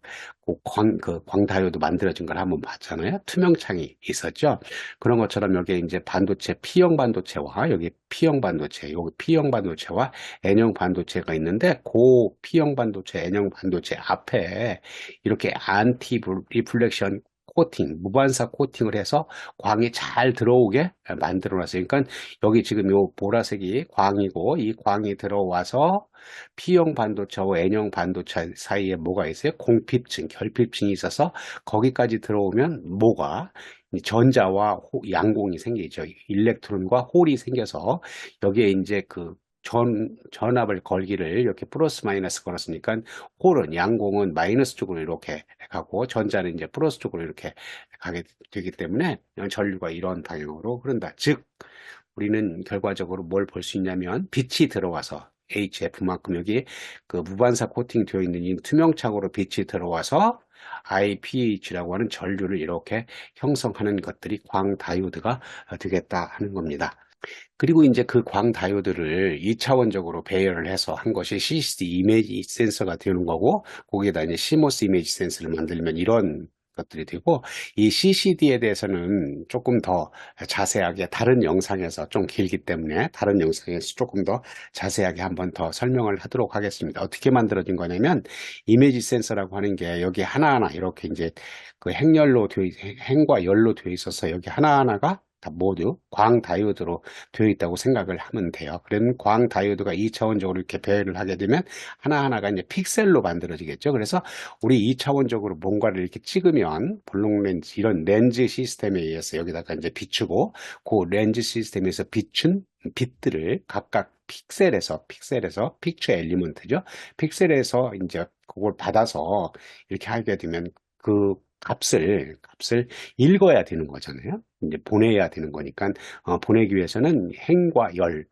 광 다이오드 만들어진 걸 한번 봤잖아요. 투명창이 있었죠. 그런 것처럼 여기에 이제 반도체, P형 반도체와 여기 P형 반도체, 여기 P형 반도체와 N형 반도체가 있는데, 그 P형 반도체, N형 반도체 앞에 이렇게 안티 리플렉션 코팅, 무반사 코팅을 해서 광이 잘 들어오게 만들어 놨어요. 그러니까 여기 지금 요 보라색이 광이고, 이 광이 들어와서 P형 반도체와 N형 반도체 사이에 뭐가 있어요? 공핍층, 결핍층이 있어서 거기까지 들어오면 뭐가 전자와 양공이 생기죠. 일렉트론과 홀이 생겨서 여기에 이제 그 전압을 걸기를 이렇게 플러스 마이너스 걸었으니까 홀은, 양공은 마이너스 쪽으로 이렇게 가고 전자는 이제 플러스 쪽으로 이렇게 가게 되기 때문에 전류가 이런 방향으로 흐른다. 즉 우리는 결과적으로 뭘 볼 수 있냐면, 빛이 들어와서 HF만큼 여기 그 무반사 코팅 되어 있는 이 투명창으로 빛이 들어와서 IPH라고 하는 전류를 이렇게 형성하는 것들이 광 다이오드가 되겠다 하는 겁니다. 그리고 이제 그 광 다이오드를 2차원적으로 배열을 해서 한 것이 CCD 이미지 센서가 되는 거고, 거기에다 이제 CMOS 이미지 센서를 만들면 이런 것들이 되고, 이 CCD에 대해서는 조금 더 자세하게 다른 영상에서, 좀 길기 때문에 다른 영상에서 조금 더 자세하게 한번 더 설명을 하도록 하겠습니다. 어떻게 만들어진 거냐면, 이미지 센서라고 하는 게 여기 하나하나 이렇게 이제 그 행과 열로 되어 있어서 여기 하나하나가 다 모두 광 다이오드로 되어 있다고 생각을 하면 돼요. 그러면 광 다이오드가 2차원적으로 이렇게 배열을 하게 되면 하나하나가 이제 픽셀로 만들어지겠죠. 그래서 우리 2차원적으로 뭔가를 이렇게 찍으면 볼록 렌즈, 이런 렌즈 시스템에 의해서 여기다가 이제 비추고, 그 렌즈 시스템에서 비춘 빛들을 각각 픽셀에서 픽처 엘리먼트죠. 픽셀에서 이제 그걸 받아서 이렇게 하게 되면 그 값을 읽어야 되는 거잖아요. 이제 보내야 되는 거니까, 보내기 위해서는 행과 열을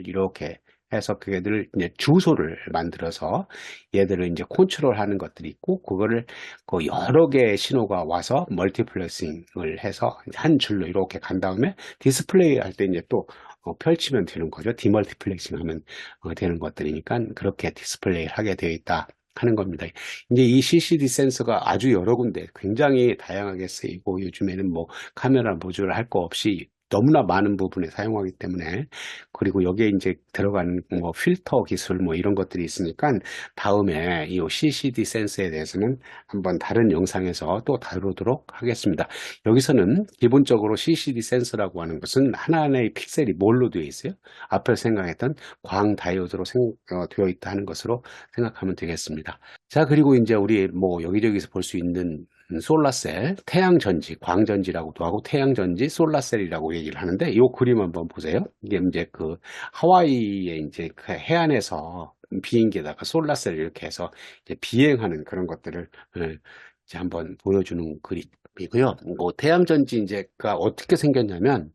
이렇게 해서 그들을 이제 주소를 만들어서 얘들을 이제 컨트롤하는 것들이 있고, 그거를 그 여러 개의 신호가 와서 멀티플렉싱을 해서 한 줄로 이렇게 간 다음에 디스플레이 할 때 이제 또 펼치면 되는 거죠. 디멀티플렉싱 하면 되는 것들이니까 그렇게 디스플레이를 하게 되어 있다 하는 겁니다. 이제 이 CCD 센서가 아주 여러 군데 굉장히 다양하게 쓰이고, 요즘에는 뭐 카메라 모듈을 할 거 없이 너무나 많은 부분에 사용하기 때문에, 그리고 여기에 이제 들어가는 뭐 필터 기술 뭐 이런 것들이 있으니까 다음에 이 CCD 센서에 대해서는 한번 다른 영상에서 또 다루도록 하겠습니다. 여기서는 기본적으로 CCD 센서라고 하는 것은 하나하나의 픽셀이 뭘로 되어 있어요? 앞에서 생각했던 광 다이오드로 되어 있다 하는 것으로 생각하면 되겠습니다. 자, 그리고 이제 우리 뭐 여기저기서 볼 수 있는 솔라셀, 태양전지, 광전지라고도 하고 태양전지, 솔라셀이라고 얘기를 하는데, 이 그림 한번 보세요. 이게 이제 그 하와이에 이제 그 해안에서 비행기에다가 솔라셀 이렇게 해서 이제 비행하는 그런 것들을 이제 한번 보여주는 그림이고요. 뭐 태양전지 이제가 어떻게 생겼냐면,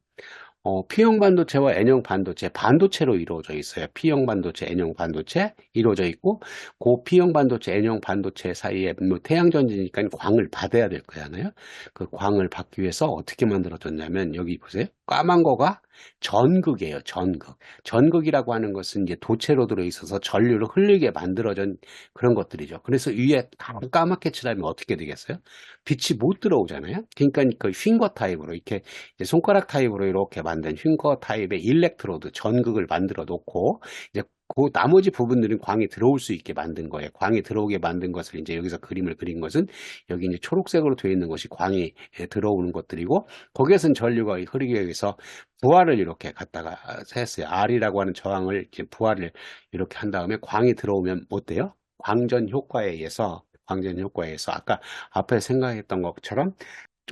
P형 반도체와 N형 반도체, 반도체로 이루어져 있어요. P형 반도체, N형 반도체 이루어져 있고, 그 P형 반도체, N형 반도체 사이에 뭐 태양전지니까 광을 받아야 될 거잖아요. 그 광을 받기 위해서 어떻게 만들어졌냐면, 여기 보세요. 까만 거가 전극이에요. 전극. 전극이라고 하는 것은 이제 도체로 들어있어서 전류를 흘리게 만들어진 그런 것들이죠. 그래서 위에 까맣게 칠하면 어떻게 되겠어요? 빛이 못 들어오잖아요. 그러니까 그 휭거 타입으로 이렇게 이제 손가락 타입으로 이렇게 만든 휭거 타입의 일렉트로드 전극을 만들어 놓고, 이제 그 나머지 부분들은 광이 들어올 수 있게 만든 거예요. 광이 들어오게 만든 것을 이제 여기서 그림을 그린 것은, 여기 이제 초록색으로 되어 있는 것이 광이 들어오는 것들이고, 거기에선 전류가 흐르기 위해서 부하를 이렇게 갖다가 했어요. R이라고 하는 저항을 이제 부하를 이렇게 한 다음에 광이 들어오면 어때요? 광전 효과에 의해서 광전 효과에서 아까 앞에 생각했던 것처럼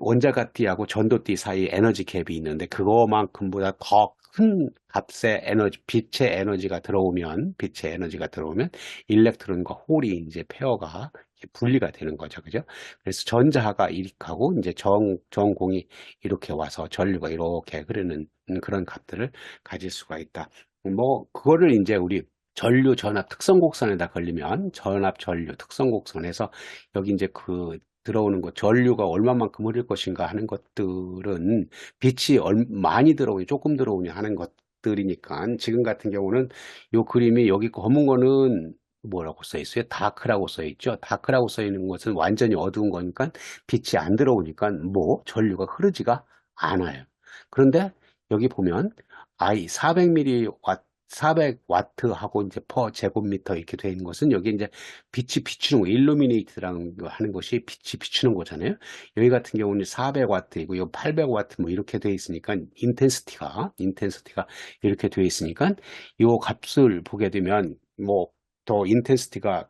원자가띠하고 전도띠 사이 에너지 갭이 있는데 그거만큼보다 더 큰 값의 에너지, 빛의 에너지가 들어오면 일렉트론과 홀이 이제 페어가 분리가 되는 거죠. 그죠? 그래서 전자가 이릭하고 이제 전공이 이렇게 와서 전류가 이렇게 흐르는 그런 값들을 가질 수가 있다. 뭐, 그거를 이제 우리 전류 전압 특성 곡선에다 걸리면 전압 전류 특성 곡선에서 여기 이제 그 들어오는 것, 전류가 얼마만큼 흐를 것인가 하는 것들은 빛이 많이 들어오냐, 조금 들어오냐 하는 것들이니까 지금 같은 경우는 요 그림이 여기 검은 거는 뭐라고 써 있어요? 다크라고 써 있죠. 다크라고 써 있는 것은 완전히 어두운 거니까 빛이 안 들어오니까 뭐 전류가 흐르지가 않아요. 그런데 여기 보면 I 400mW 400와트하고 이제 퍼 제곱미터 이렇게 돼 있는 것은 여기 이제 빛이 비추는 거, 일루미네이트라는 거 하는 것이 빛이 비추는 거잖아요. 여기 같은 경우는 400와트이고, 요 800와트 뭐 이렇게 돼 있으니까, 인텐시티가 이렇게 돼 있으니까, 요 값을 보게 되면, 뭐, 더 인텐시티가,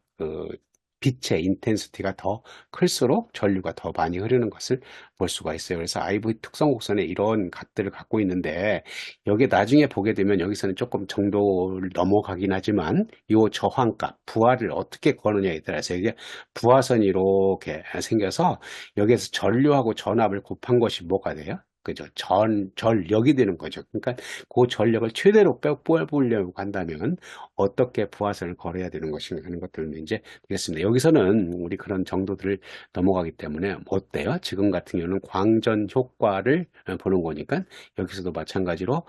빛의 인텐시티가 더 클수록 전류가 더 많이 흐르는 것을 볼 수가 있어요. 그래서 IV 특성 곡선에 이런 값들을 갖고 있는데, 여기 나중에 보게 되면 여기서는 조금 정도를 넘어가긴 하지만 이 저항값, 부하를 어떻게 거느냐에 따라서 이게 부하선이 이렇게 생겨서 여기에서 전류하고 전압을 곱한 것이 뭐가 돼요? 그죠? 전력이 되는 거죠. 그러니까 그 전력을 최대로 빼보려고 한다면 어떻게 부하선을 걸어야 되는 것인가 하는 것들은 이제 되겠습니다. 여기서는 우리 그런 정도들을 넘어가기 때문에 어때요? 지금 같은 경우는 광전 효과를 보는 거니까 여기서도 마찬가지로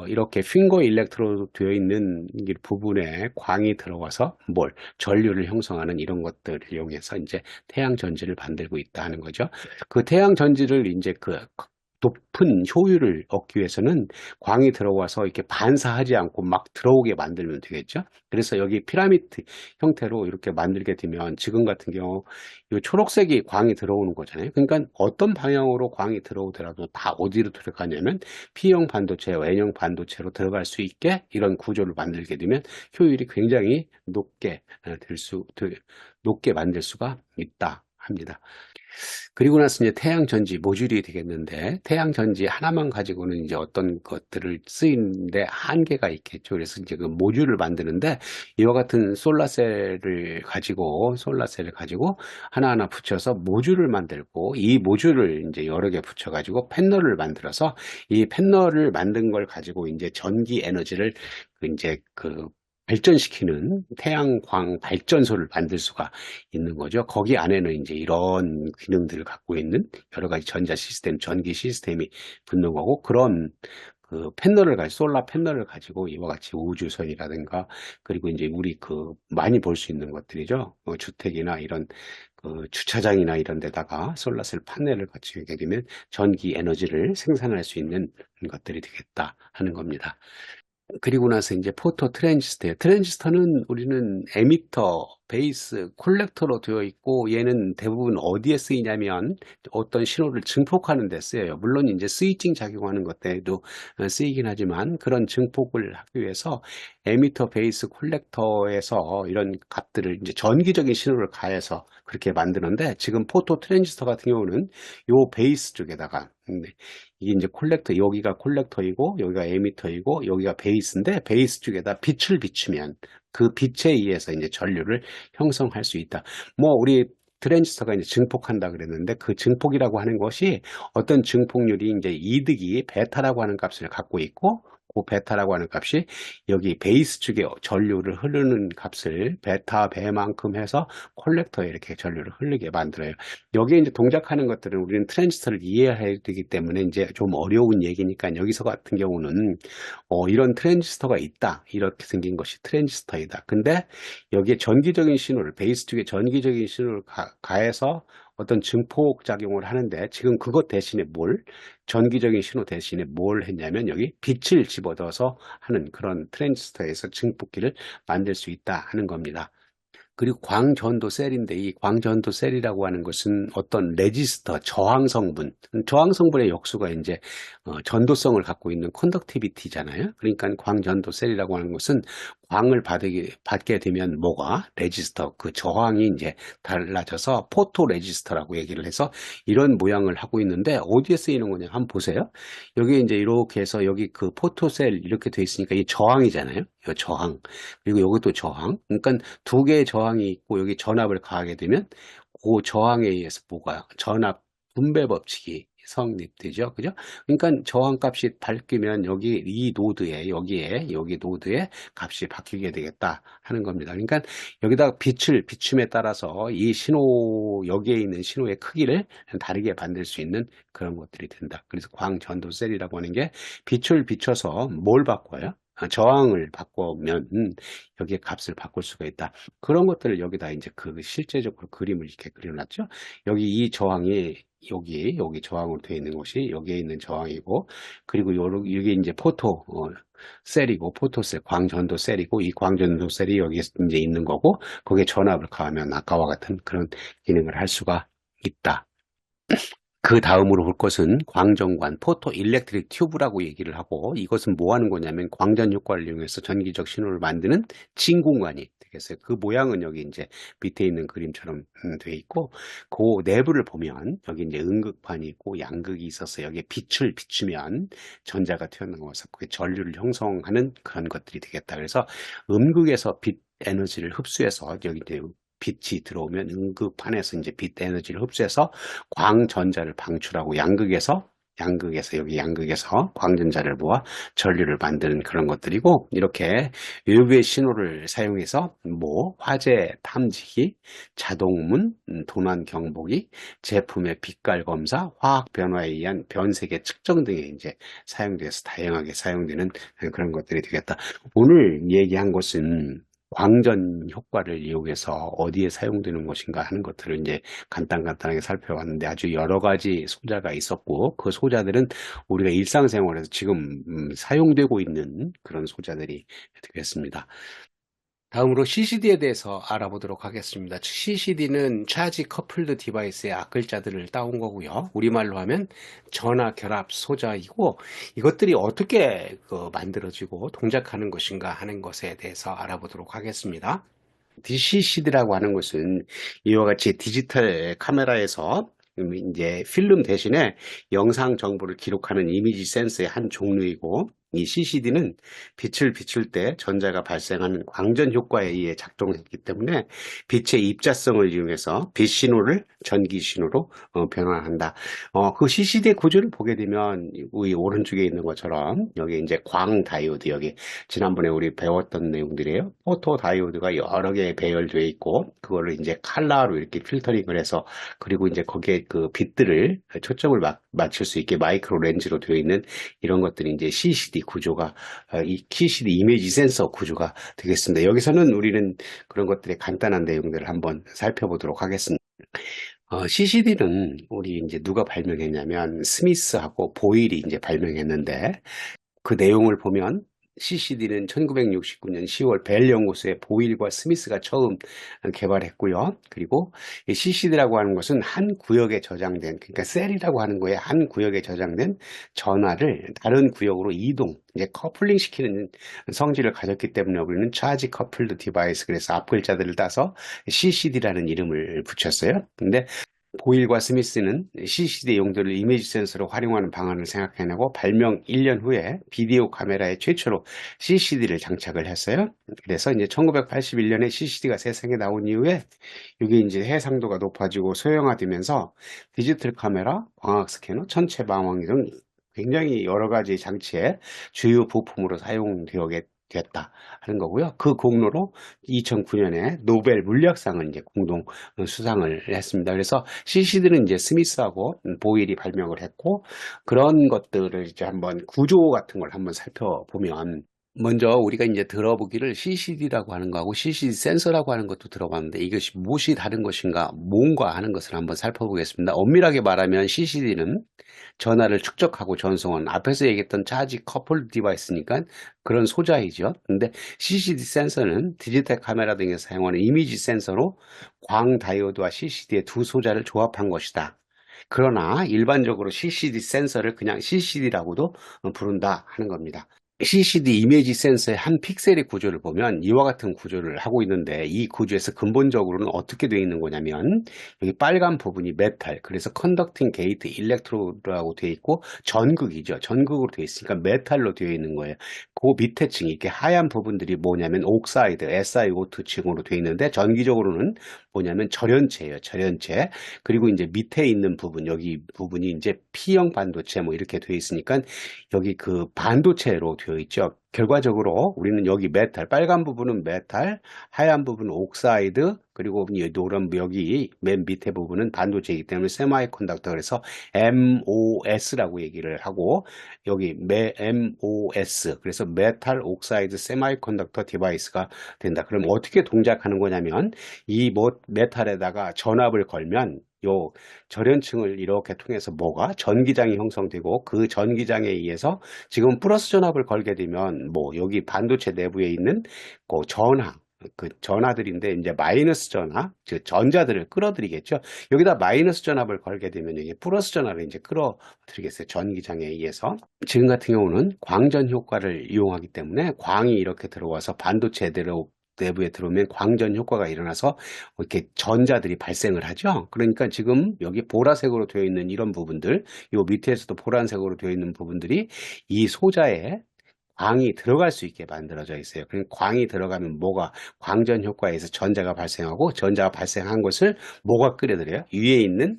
이렇게 핑거 일렉트로드 되어 있는 이 부분에 광이 들어와서 전류를 형성하는 이런 것들을 이용해서 이제 태양 전지를 만들고 있다 하는 거죠. 그 태양 전지를 이제 그 높은 효율을 얻기 위해서는 광이 들어와서 이렇게 반사하지 않고 막 들어오게 만들면 되겠죠. 그래서 여기 피라미드 형태로 이렇게 만들게 되면 지금 같은 경우 이 초록색이 광이 들어오는 거잖아요. 그러니까 어떤 방향으로 광이 들어오더라도 다 어디로 들어가냐면 P형 반도체, N형 반도체로 들어갈 수 있게 이런 구조를 만들게 되면 효율이 굉장히 높게 만들 수가 있다 합니다. 그리고 나서 이제 태양 전지 모듈이 되겠는데 태양 전지 하나만 가지고는 이제 어떤 것들을 쓰이는데 한계가 있겠죠. 그래서 이제 그 모듈을 만드는데 이와 같은 솔라셀을 가지고 하나하나 붙여서 모듈을 만들고 이 모듈을 이제 여러 개 붙여 가지고 패널을 만들어서 이 패널을 만든 걸 가지고 이제 전기 에너지를 이제 발전시키는 태양광 발전소를 만들 수가 있는 거죠. 거기 안에는 이제 이런 기능들을 갖고 있는 여러 가지 전자 시스템, 전기 시스템이 붙는 거고, 그런 솔라 패널을 가지고 이와 같이 우주선이라든가, 그리고 이제 우리 많이 볼 수 있는 것들이죠. 주택이나 이런 주차장이나 이런 데다가 솔라셀 패널을 갖추게 되면 전기 에너지를 생산할 수 있는 것들이 되겠다 하는 겁니다. 그리고 나서 이제 포토 트랜지스터예요. 트랜지스터는 우리는 에미터, 베이스, 콜렉터로 되어 있고 얘는 대부분 어디에 쓰이냐면 어떤 신호를 증폭하는 데 쓰여요. 물론 이제 스위칭 작용하는 것 때에도 쓰이긴 하지만 그런 증폭을 하기 위해서 에미터, 베이스, 콜렉터에서 이런 값들을 이제 전기적인 신호를 가해서 그렇게 만드는데 지금 포토 트랜지스터 같은 경우는 요 베이스 쪽에다가 이게 이제 여기가 콜렉터이고 여기가 에미터이고 여기가 베이스인데 베이스 쪽에다 빛을 비추면 그 빛에 의해서 이제 전류를 형성할 수 있다. 뭐 우리 트랜지스터가 이제 증폭한다 그랬는데 그 증폭이라고 하는 것이 어떤 증폭률이 이제 이득이 베타라고 하는 값을 갖고 있고 그 베타라고 하는 값이 여기 베이스 쪽에 전류를 흐르는 값을 베타 배만큼 해서 콜렉터에 이렇게 전류를 흐르게 만들어요. 여기에 이제 동작하는 것들은 우리는 트랜지스터를 이해해야 되기 때문에 이제 좀 어려운 얘기니까 여기서 같은 경우는 이런 트랜지스터가 있다. 이렇게 생긴 것이 트랜지스터이다. 근데 여기에 전기적인 신호를 베이스 쪽에 전기적인 신호를 가해서 어떤 증폭 작용을 하는데 지금 그것 대신에 전기적인 신호 대신에 뭘 했냐면 여기 빛을 집어넣어서 하는 그런 트랜지스터에서 증폭기를 만들 수 있다 하는 겁니다. 그리고 광전도 셀인데 이 광전도 셀이라고 하는 것은 어떤 레지스터, 저항성분의 역수가 이제 전도성을 갖고 있는 컨덕티비티잖아요. 그러니까 광전도 셀이라고 하는 것은 광을 받게 되면 뭐가 레지스터 그 저항이 이제 달라져서 포토 레지스터라고 얘기를 해서 이런 모양을 하고 있는데 어디에 쓰이는 거냐 한번 보세요. 여기 이제 이렇게 해서 여기 그 포토셀 이렇게 돼 있으니까 이 저항이잖아요. 이 저항 그리고 여기도 저항. 그러니까 두 개의 저항이 있고 여기 전압을 가하게 되면 그 저항에 의해서 뭐가 전압 분배 법칙이 성립되죠. 그죠? 그러니까 저항값이 바뀌면 여기 이 노드에 여기 노드에 값이 바뀌게 되겠다 하는 겁니다. 그러니까 여기다 빛을 비춤에 따라서 이 신호 여기에 있는 신호의 크기를 다르게 만들 수 있는 그런 것들이 된다. 그래서 광전도 셀이라고 하는 게 빛을 비춰서 뭘 바꿔요? 저항을 바꾸면 여기에 값을 바꿀 수가 있다. 그런 것들을 여기다 이제 그 실제적으로 그림을 이렇게 그려놨죠. 여기 이 저항이 여기 저항으로 되어 있는 것이 여기에 있는 저항이고, 그리고 이게 이제 셀이고, 포토셀, 광전도 셀이고, 이 광전도 셀이 여기 이제 있는 거고, 거기에 전압을 가하면 아까와 같은 그런 기능을 할 수가 있다. 그 다음으로 볼 것은 광전관, 포토 일렉트릭 튜브라고 얘기를 하고, 이것은 뭐 하는 거냐면 광전 효과를 이용해서 전기적 신호를 만드는 진공관이 되겠어요. 그 모양은 여기 이제 밑에 있는 그림처럼 돼 있고, 그 내부를 보면 여기 이제 음극판이 있고 양극이 있어서 여기에 빛을 비추면 전자가 튀어나와서 그게 전류를 형성하는 그런 것들이 되겠다. 그래서 음극에서 빛 에너지를 흡수해서 여기 이제 빛이 들어오면 음극판에서 이제 빛 에너지를 흡수해서 광전자를 방출하고 여기 양극에서 광전자를 모아 전류를 만드는 그런 것들이고, 이렇게 외부의 신호를 사용해서 뭐 화재 탐지기, 자동문, 도난 경보기, 제품의 빛깔 검사, 화학 변화에 의한 변색의 측정 등에 이제 사용돼서 다양하게 사용되는 그런 것들이 되겠다. 오늘 얘기한 것은 광전 효과를 이용해서 어디에 사용되는 것인가 하는 것들을 이제 간단하게 살펴봤는데, 아주 여러 가지 소자가 있었고, 그 소자들은 우리가 일상생활에서 지금 사용되고 있는 그런 소자들이 되겠습니다. 다음으로 CCD에 대해서 알아보도록 하겠습니다. CCD는 차지 커플드 디바이스의 앞글자들을 따온 거고요. 우리말로 하면 전화 결합 소자이고, 이것들이 어떻게 만들어지고 동작하는 것인가 하는 것에 대해서 알아보도록 하겠습니다. DCCD라고 하는 것은 이와 같이 디지털 카메라에서 이제 필름 대신에 영상 정보를 기록하는 이미지 센서의 한 종류이고, 이 CCD는 빛을 비출 때 전자가 발생하는 광전 효과에 의해 작동했기 때문에 빛의 입자성을 이용해서 빛 신호를 전기 신호로 변환한다. 그 CCD의 구조를 보게 되면 이 오른쪽에 있는 것처럼 여기 이제 광 다이오드, 여기 지난번에 우리 배웠던 내용들이에요. 포토 다이오드가 여러 개 배열되어 있고, 그거를 이제 칼라로 이렇게 필터링을 해서, 그리고 이제 거기에 그 빛들을 초점을 맞출 수 있게 마이크로 렌즈로 되어 있는 이런 것들이 이제 CCD 구조가, 이 CCD 이미지 센서 구조가 되겠습니다. 여기서는 우리는 그런 것들의 간단한 내용들을 한번 살펴보도록 하겠습니다. CCD는 우리 이제 누가 발명했냐면 스미스하고 보일이 이제 발명했는데, 그 내용을 보면 CCD는 1969년 10월 벨 연구소의 보일과 스미스가 처음 개발했고요. 그리고 이 CCD라고 하는 것은 한 구역에 저장된, 그러니까 셀이라고 하는 거에 한 구역에 저장된 전화를 다른 구역으로 이동, 이제 커플링 시키는 성질을 가졌기 때문에 우리는 차지 커플드 디바이스, 그래서 앞 글자들을 따서 CCD라는 이름을 붙였어요. 근데 보일과 스미스는 CCD 용도를 이미지 센서로 활용하는 방안을 생각해내고 발명 1년 후에 비디오 카메라에 최초로 CCD를 장착을 했어요. 그래서 이제 1981년에 CCD가 세상에 나온 이후에 이게 이제 해상도가 높아지고 소형화되면서 디지털 카메라, 광학 스캐너, 천체 망원기 등 굉장히 여러 가지 장치의 주요 부품으로 사용되게 됐다 하는 거고요. 그 공로로 2009년에 노벨 물리학상을 이제 공동 수상을 했습니다. 그래서 CCD는 이제 스미스하고 보일이 발명을 했고, 그런 것들을 이제 한번 구조 같은 걸 한번 살펴보면, 먼저 우리가 이제 들어보기를 CCD라고 하는 거하고 CCD 센서라고 하는 것도 들어봤는데, 이것이 무엇이 다른 것인가, 뭔가 하는 것을 한번 살펴보겠습니다. 엄밀하게 말하면 CCD는 전화를 축적하고 전송은 앞에서 얘기했던 차지 커플 디바이스니까 그런 소자이죠. 근데 CCD 센서는 디지털 카메라 등에서 사용하는 이미지 센서로 광 다이오드와 CCD의 두 소자를 조합한 것이다. 그러나 일반적으로 CCD 센서를 그냥 CCD라고도 부른다 하는 겁니다. CCD 이미지 센서의 한 픽셀의 구조를 보면 이와 같은 구조를 하고 있는데, 이 구조에서 근본적으로는 어떻게 되어 있는 거냐면, 여기 빨간 부분이 메탈, 그래서 컨덕팅 게이트 일렉트로드라고 되어 있고, 전극이죠. 전극으로 되어 있으니까 메탈로 되어 있는 거예요. 그 밑에 층, 이렇게 하얀 부분들이 뭐냐면 옥사이드, SiO2 층으로 되어 있는데, 전기적으로는 뭐냐면 절연체예요. 절연체. 그리고 이제 밑에 있는 부분, 여기 부분이 이제 P형 반도체 뭐 이렇게 되어 있으니까, 여기 그 반도체로 되어 있죠. 결과적으로 우리는 여기 메탈, 빨간 부분은 메탈, 하얀 부분은 옥사이드, 그리고 이 노란 여기 맨 밑에 부분은 반도체이기 때문에 세마이컨덕터, 그래서 MOS라고 얘기를 하고, 여기 MOS, 그래서 메탈 옥사이드 세마이컨덕터 디바이스가 된다. 그럼 어떻게 동작하는 거냐면, 이 메탈에다가 전압을 걸면 요 절연층을 이렇게 통해서 뭐가 전기장이 형성되고, 그 전기장에 의해서 지금 플러스 전압을 걸게 되면 뭐 여기 반도체 내부에 있는 그 전하, 그 전하들인데 이제 마이너스 전하, 즉 전자들을 끌어들이겠죠. 여기다 마이너스 전압을 걸게 되면 이게 플러스 전압을 이제 끌어들이겠어요. 전기장에 의해서. 지금 같은 경우는 광전 효과를 이용하기 때문에 광이 이렇게 들어와서 반도체 내부에 들어오면 광전 효과가 일어나서 이렇게 전자들이 발생을 하죠. 그러니까 지금 여기 보라색으로 되어 있는 이런 부분들, 요 밑에서도 보라색으로 되어 있는 부분들이 이 소자에 광이 들어갈 수 있게 만들어져 있어요. 그러니까 광이 들어가면 뭐가 광전 효과에 의해서 전자가 발생하고, 전자가 발생한 것을 뭐가 끌어들여요? 위에 있는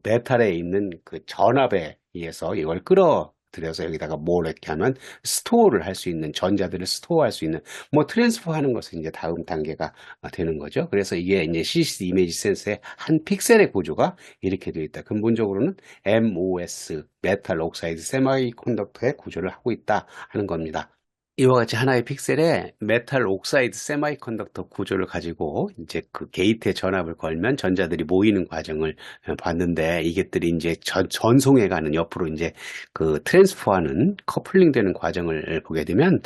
메탈에 있는 그 전압에 의해서 이걸 끌어들여서 여기다가 뭘 이렇게 하면 스토어를 할 수 있는, 전자들을 스토어할 수 있는, 뭐 트랜스퍼 하는 것은 이제 다음 단계가 되는 거죠. 그래서 이게 이제 CCD 이미지 센서의 한 픽셀의 구조가 이렇게 되어 있다. 근본적으로는 MOS, 메탈 옥사이드 세마이 컨덕터의 구조를 하고 있다 하는 겁니다. 이와 같이 하나의 픽셀에 메탈 옥사이드 세마이컨덕터 구조를 가지고 이제 그 게이트에 전압을 걸면 전자들이 모이는 과정을 봤는데, 이것들이 이제 전송해가는, 옆으로 이제 그 트랜스퍼하는, 커플링 되는 과정을 보게 되면,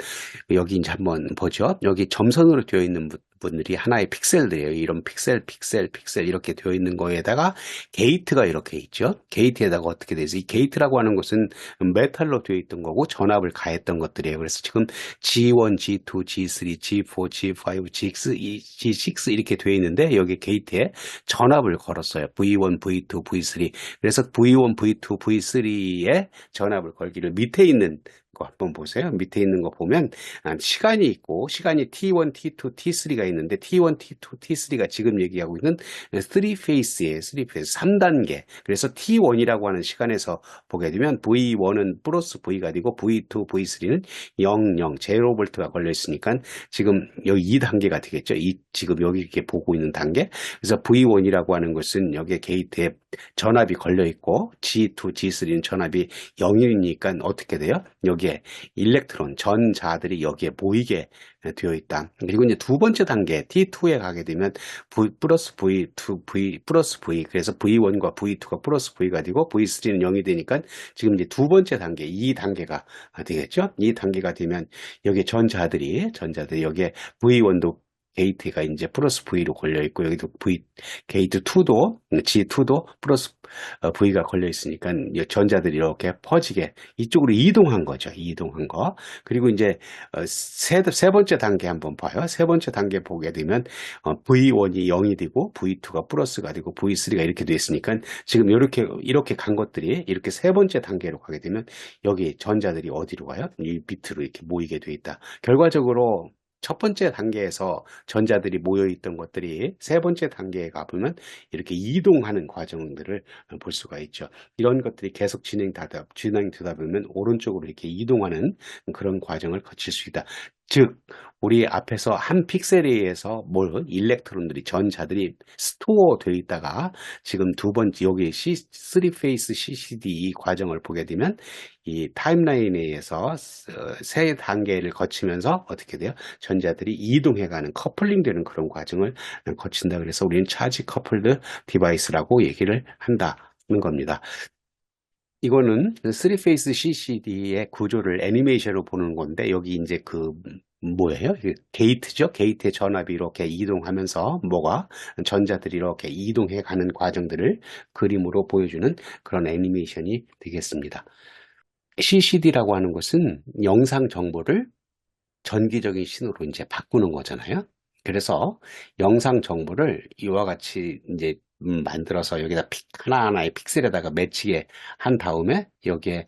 여기 이제 한번 보죠. 여기 점선으로 되어 있는 분들이 하나의 픽셀들이에요. 이런 픽셀, 픽셀, 픽셀 이렇게 되어 있는 거에다가 게이트가 이렇게 있죠. 게이트에다가 어떻게 되지? 이 게이트라고 하는 것은 메탈로 되어 있던 거고 전압을 가했던 것들이에요. 그래서 지금 G1, G2, G3, G4, G5, G6, G6 이렇게 되어 있는데, 여기 게이트에 전압을 걸었어요. V1, V2, V3. 그래서 V1, V2, V3에 전압을 걸기를, 밑에 있는 거 한번 보세요. 밑에 있는 거 보면 시간이 있고, 시간이 T1, T2, T3가 있는데, T1, T2, T3가 지금 얘기하고 있는 3페이스예요. 3페이스, 3단계. 그래서 T1이라고 하는 시간에서 보게 되면 V1은 플러스 V가 되고, V2, V3는 0, 0, 0V가 걸려 있으니까 지금 여기 2단계가 되겠죠. 지금 여기 이렇게 보고 있는 단계. 그래서 V1이라고 하는 것은 여기에 게이트에 전압이 걸려 있고, G2, G3는 전압이 0이니까 어떻게 돼요? 여기에 일렉트론, 전자들이 여기에 모이게 되어 있다. 그리고 이제 두 번째 단계 T2에 가게 되면 V 플러스 V2, V 플러스 V, 그래서 V1과 V2가 플러스 V가 되고, V3는 0이 되니까 지금 이제 두 번째 단계, 2단계가 되겠죠. 2단계가 되면 여기 전자들이 여기에 V1도 게이트가 이제 플러스 V로 걸려 있고, 여기도 게이트 2도, G2도 플러스 V가 걸려 있으니까 전자들이 이렇게 퍼지게 이쪽으로 이동한 거죠. 이동한 거. 그리고 이제 세 번째 단계 한번 봐요. 세 번째 단계 보게 되면 V1이 0이 되고, V2가 플러스가 되고, V3가 이렇게 돼 있으니까 지금 이렇게 간 것들이 이렇게 세 번째 단계로 가게 되면 여기 전자들이 어디로 가요? 이 밑으로 이렇게 모이게 돼 있다. 결과적으로 첫 번째 단계에서 전자들이 모여 있던 것들이 세 번째 단계에 가보면 이렇게 이동하는 과정들을 볼 수가 있죠. 이런 것들이 계속 진행되다 보면 오른쪽으로 이렇게 이동하는 그런 과정을 거칠 수 있다. 즉, 우리 앞에서 한 픽셀에 의해서 일렉트론들이, 전자들이 스토어 되어 있다가 지금 두 번째 여기 3페이스 CCD 이 과정을 보게 되면 이 타임라인에 의해서 세 단계를 거치면서 어떻게 돼요? 전자들이 이동해가는, 커플링 되는 그런 과정을 거친다. 그래서 우리는 차지 커플드 디바이스라고 얘기를 한다는 겁니다. 이거는 3페이스 CCD의 구조를 애니메이션으로 보는 건데, 여기 이제 뭐예요? 게이트죠? 게이트의 전압이 이렇게 이동하면서 전자들이 이렇게 이동해 가는 과정들을 그림으로 보여주는 그런 애니메이션이 되겠습니다. CCD라고 하는 것은 영상 정보를 전기적인 신호로 이제 바꾸는 거잖아요. 그래서 영상 정보를 이와 같이 이제 만들어서 여기다 하나하나의 픽셀에다가 매치게 한 다음에 여기에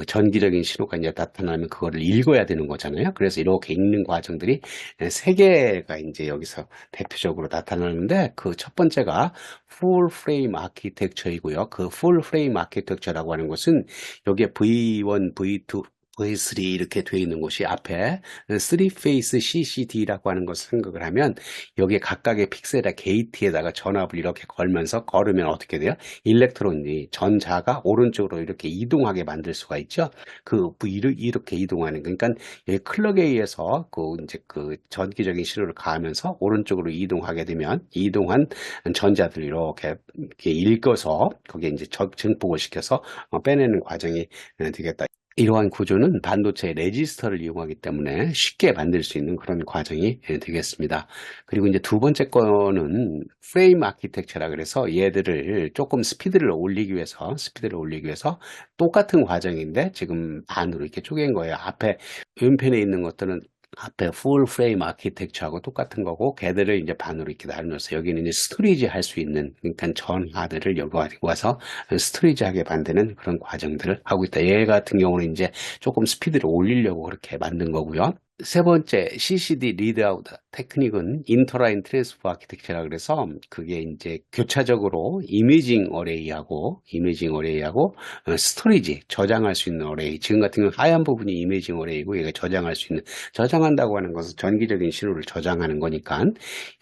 전기적인 신호가 이제 나타나면 그거를 읽어야 되는 거잖아요. 그래서 이렇게 읽는 과정들이 세 개가 이제 여기서 대표적으로 나타나는데, 그 첫 번째가 풀 프레임 아키텍처이고요. 그 풀 프레임 아키텍처라고 하는 것은 여기에 V1, V2, V3 이렇게 되어 있는 곳이 앞에 3페이스 CCD라고 하는 것을 생각을 하면, 여기에 각각의 픽셀의 게이트에다가 전압을 이렇게 걸면서 걸으면 어떻게 돼요? 일렉트론이 전자가 오른쪽으로 이렇게 이동하게 만들 수가 있죠. 그 이렇게 이동하는, 그러니까 이 클럭에 의해서 그 이제 그 전기적인 신호를 가하면서 오른쪽으로 이동하게 되면 이동한 전자들을 이렇게 읽어서 거기에 이제 증폭을 시켜서 빼내는 과정이 되겠다. 이러한 구조는 반도체 레지스터를 이용하기 때문에 쉽게 만들 수 있는 그런 과정이 되겠습니다. 그리고 이제 두 번째 거는 프레임 아키텍처라 그래서 얘들을 조금 스피드를 올리기 위해서 똑같은 과정인데 지금 반으로 이렇게 쪼갠 거예요. 앞에 왼편에 있는 것들은 앞에 풀 프레임 아키텍처하고 똑같은 거고, 걔들을 이제 반으로 이렇게 나누어서 여기는 이제 스토리지 할 수 있는, 그러니까 전하들을 여기 가지고 와서 스토리지하게 만드는 그런 과정들을 하고 있다. 얘 같은 경우는 이제 조금 스피드를 올리려고 그렇게 만든 거고요. 세 번째 CCD 리드아웃 테크닉은 인터라인 트랜스퍼 아키텍처라 그래서 그게 이제 교차적으로 이미징 어레이하고 스토리지 저장할 수 있는 어레이, 지금 같은 경우는 하얀 부분이 이미징 어레이고, 얘가 저장할 수 있는, 저장한다고 하는 것은 전기적인 신호를 저장하는 거니까,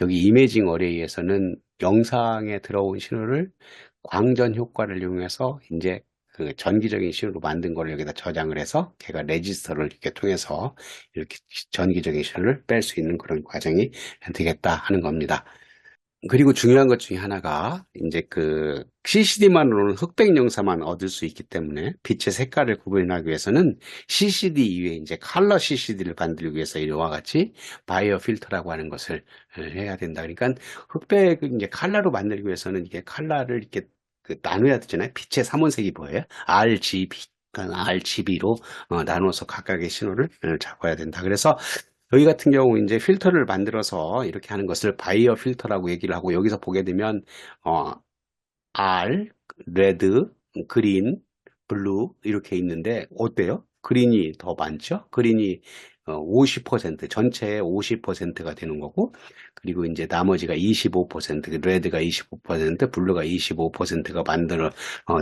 여기 이미징 어레이에서는 영상에 들어온 신호를 광전 효과를 이용해서 이제 그 전기적인 신호로 만든 걸 여기다 저장을 해서 걔가 레지스터를 이렇게 통해서 이렇게 전기적인 신호를 뺄 수 있는 그런 과정이 되겠다 하는 겁니다. 그리고 중요한 것 중에 하나가 이제 그 CCD만으로는 흑백 영상만 얻을 수 있기 때문에 빛의 색깔을 구분하기 위해서는 CCD 이외에 이제 컬러 CCD를 만들기 위해서 이와 같이 바이어 필터라고 하는 것을 해야 된다. 그러니까 흑백을 이제 컬러로 만들기 위해서는 이게 컬러를 이렇게 나눠야 되잖아요. 빛의 삼원색이 뭐예요? RGB. 그러니까 RGB로 나눠서 각각의 신호를 잡아야 된다. 그래서 여기 같은 경우 이제 필터를 만들어서 이렇게 하는 것을 바이어 필터라고 얘기를 하고, 여기서 보게 되면 어, R, 레드, 그린, 블루 이렇게 있는데 어때요? 그린이 더 많죠? 그린이 50%, 전체의 50%가 되는 거고, 그리고 이제 나머지가 25%, 레드가 25%, 블루가 25%가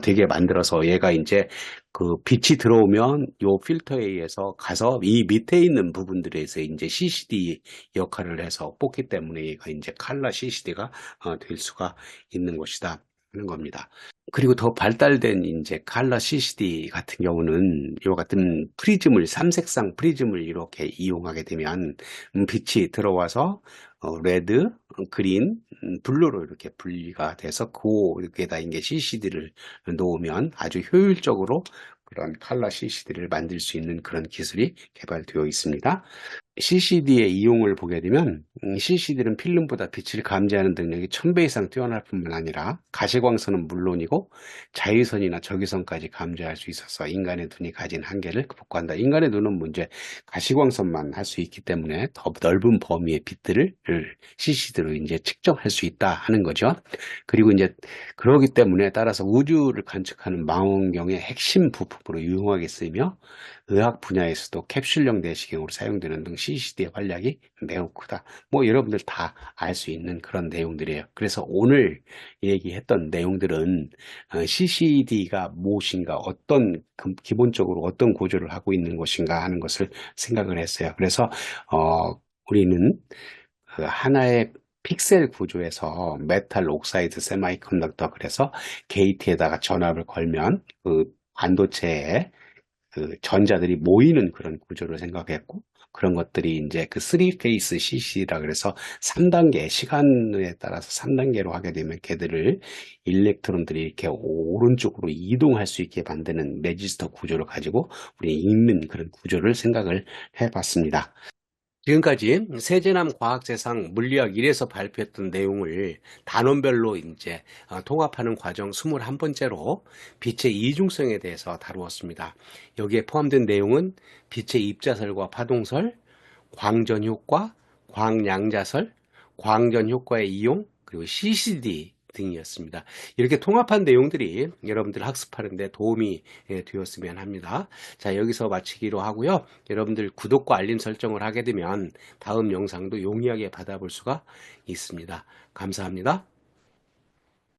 되게 만들어서 얘가 이제 그 빛이 들어오면 요 필터에 의해서 가서 이 밑에 있는 부분들에서 이제 CCD 역할을 해서 뽑기 때문에 얘가 이제 컬러 CCD가 될 수가 있는 것이다 하는 겁니다. 그리고 더 발달된 이제 컬러 CCD 같은 경우는 이와 같은 프리즘을, 삼색상 프리즘을 이렇게 이용하게 되면 빛이 들어와서 레드, 그린, 블루로 이렇게 분리가 돼서 그에다 이제 CCD를 놓으면 아주 효율적으로 그런 컬러 CCD를 만들 수 있는 그런 기술이 개발되어 있습니다. CCD의 이용을 보게 되면 CCD는 필름보다 빛을 감지하는 능력이 1000배 이상 뛰어날 뿐만 아니라 가시광선은 물론이고 자외선이나 적외선까지 감지할 수 있어서 인간의 눈이 가진 한계를 극복한다. 인간의 눈은 문제 가시광선만 할 수 있기 때문에 더 넓은 범위의 빛들을 CCD로 이제 측정할 수 있다 하는 거죠. 그리고 이제 그러기 때문에 따라서 우주를 관측하는 망원경의 핵심 부품으로 유용하게 쓰이며 의학 분야에서도 캡슐형 내시경으로 사용되는 등 CCD의 활약이 매우 크다. 뭐 여러분들 다 알 수 있는 그런 내용들이에요. 그래서 오늘 얘기했던 내용들은 CCD가 무엇인가, 기본적으로 어떤 구조를 하고 있는 것인가 하는 것을 생각을 했어요. 그래서 우리는 그 하나의 픽셀 구조에서 메탈 옥사이드 세마이컨덕터, 그래서 게이트에다가 전압을 걸면 그 반도체에 그 전자들이 모이는 그런 구조를 생각했고, 그런 것들이 이제 그 3페이스 CC라 그래서 3단계, 시간에 따라서 3단계로 하게 되면 걔들을 일렉트론들이 이렇게 오른쪽으로 이동할 수 있게 만드는 레지스터 구조를 가지고 우리 읽는 그런 구조를 생각을 해봤습니다. 지금까지 세제남 과학재상 물리학 1에서 발표했던 내용을 단원별로 이제 통합하는 과정 21번째로 빛의 이중성에 대해서 다루었습니다. 여기에 포함된 내용은 빛의 입자설과 파동설, 광전 효과, 광양자설, 광전 효과의 이용, 그리고 CCD 등이었습니다. 이렇게 통합한 내용들이 여러분들 학습하는 데 도움이 되었으면 합니다. 자, 여기서 마치기로 하고요. 여러분들 구독과 알림 설정을 하게 되면 다음 영상도 용이하게 받아볼 수가 있습니다. 감사합니다.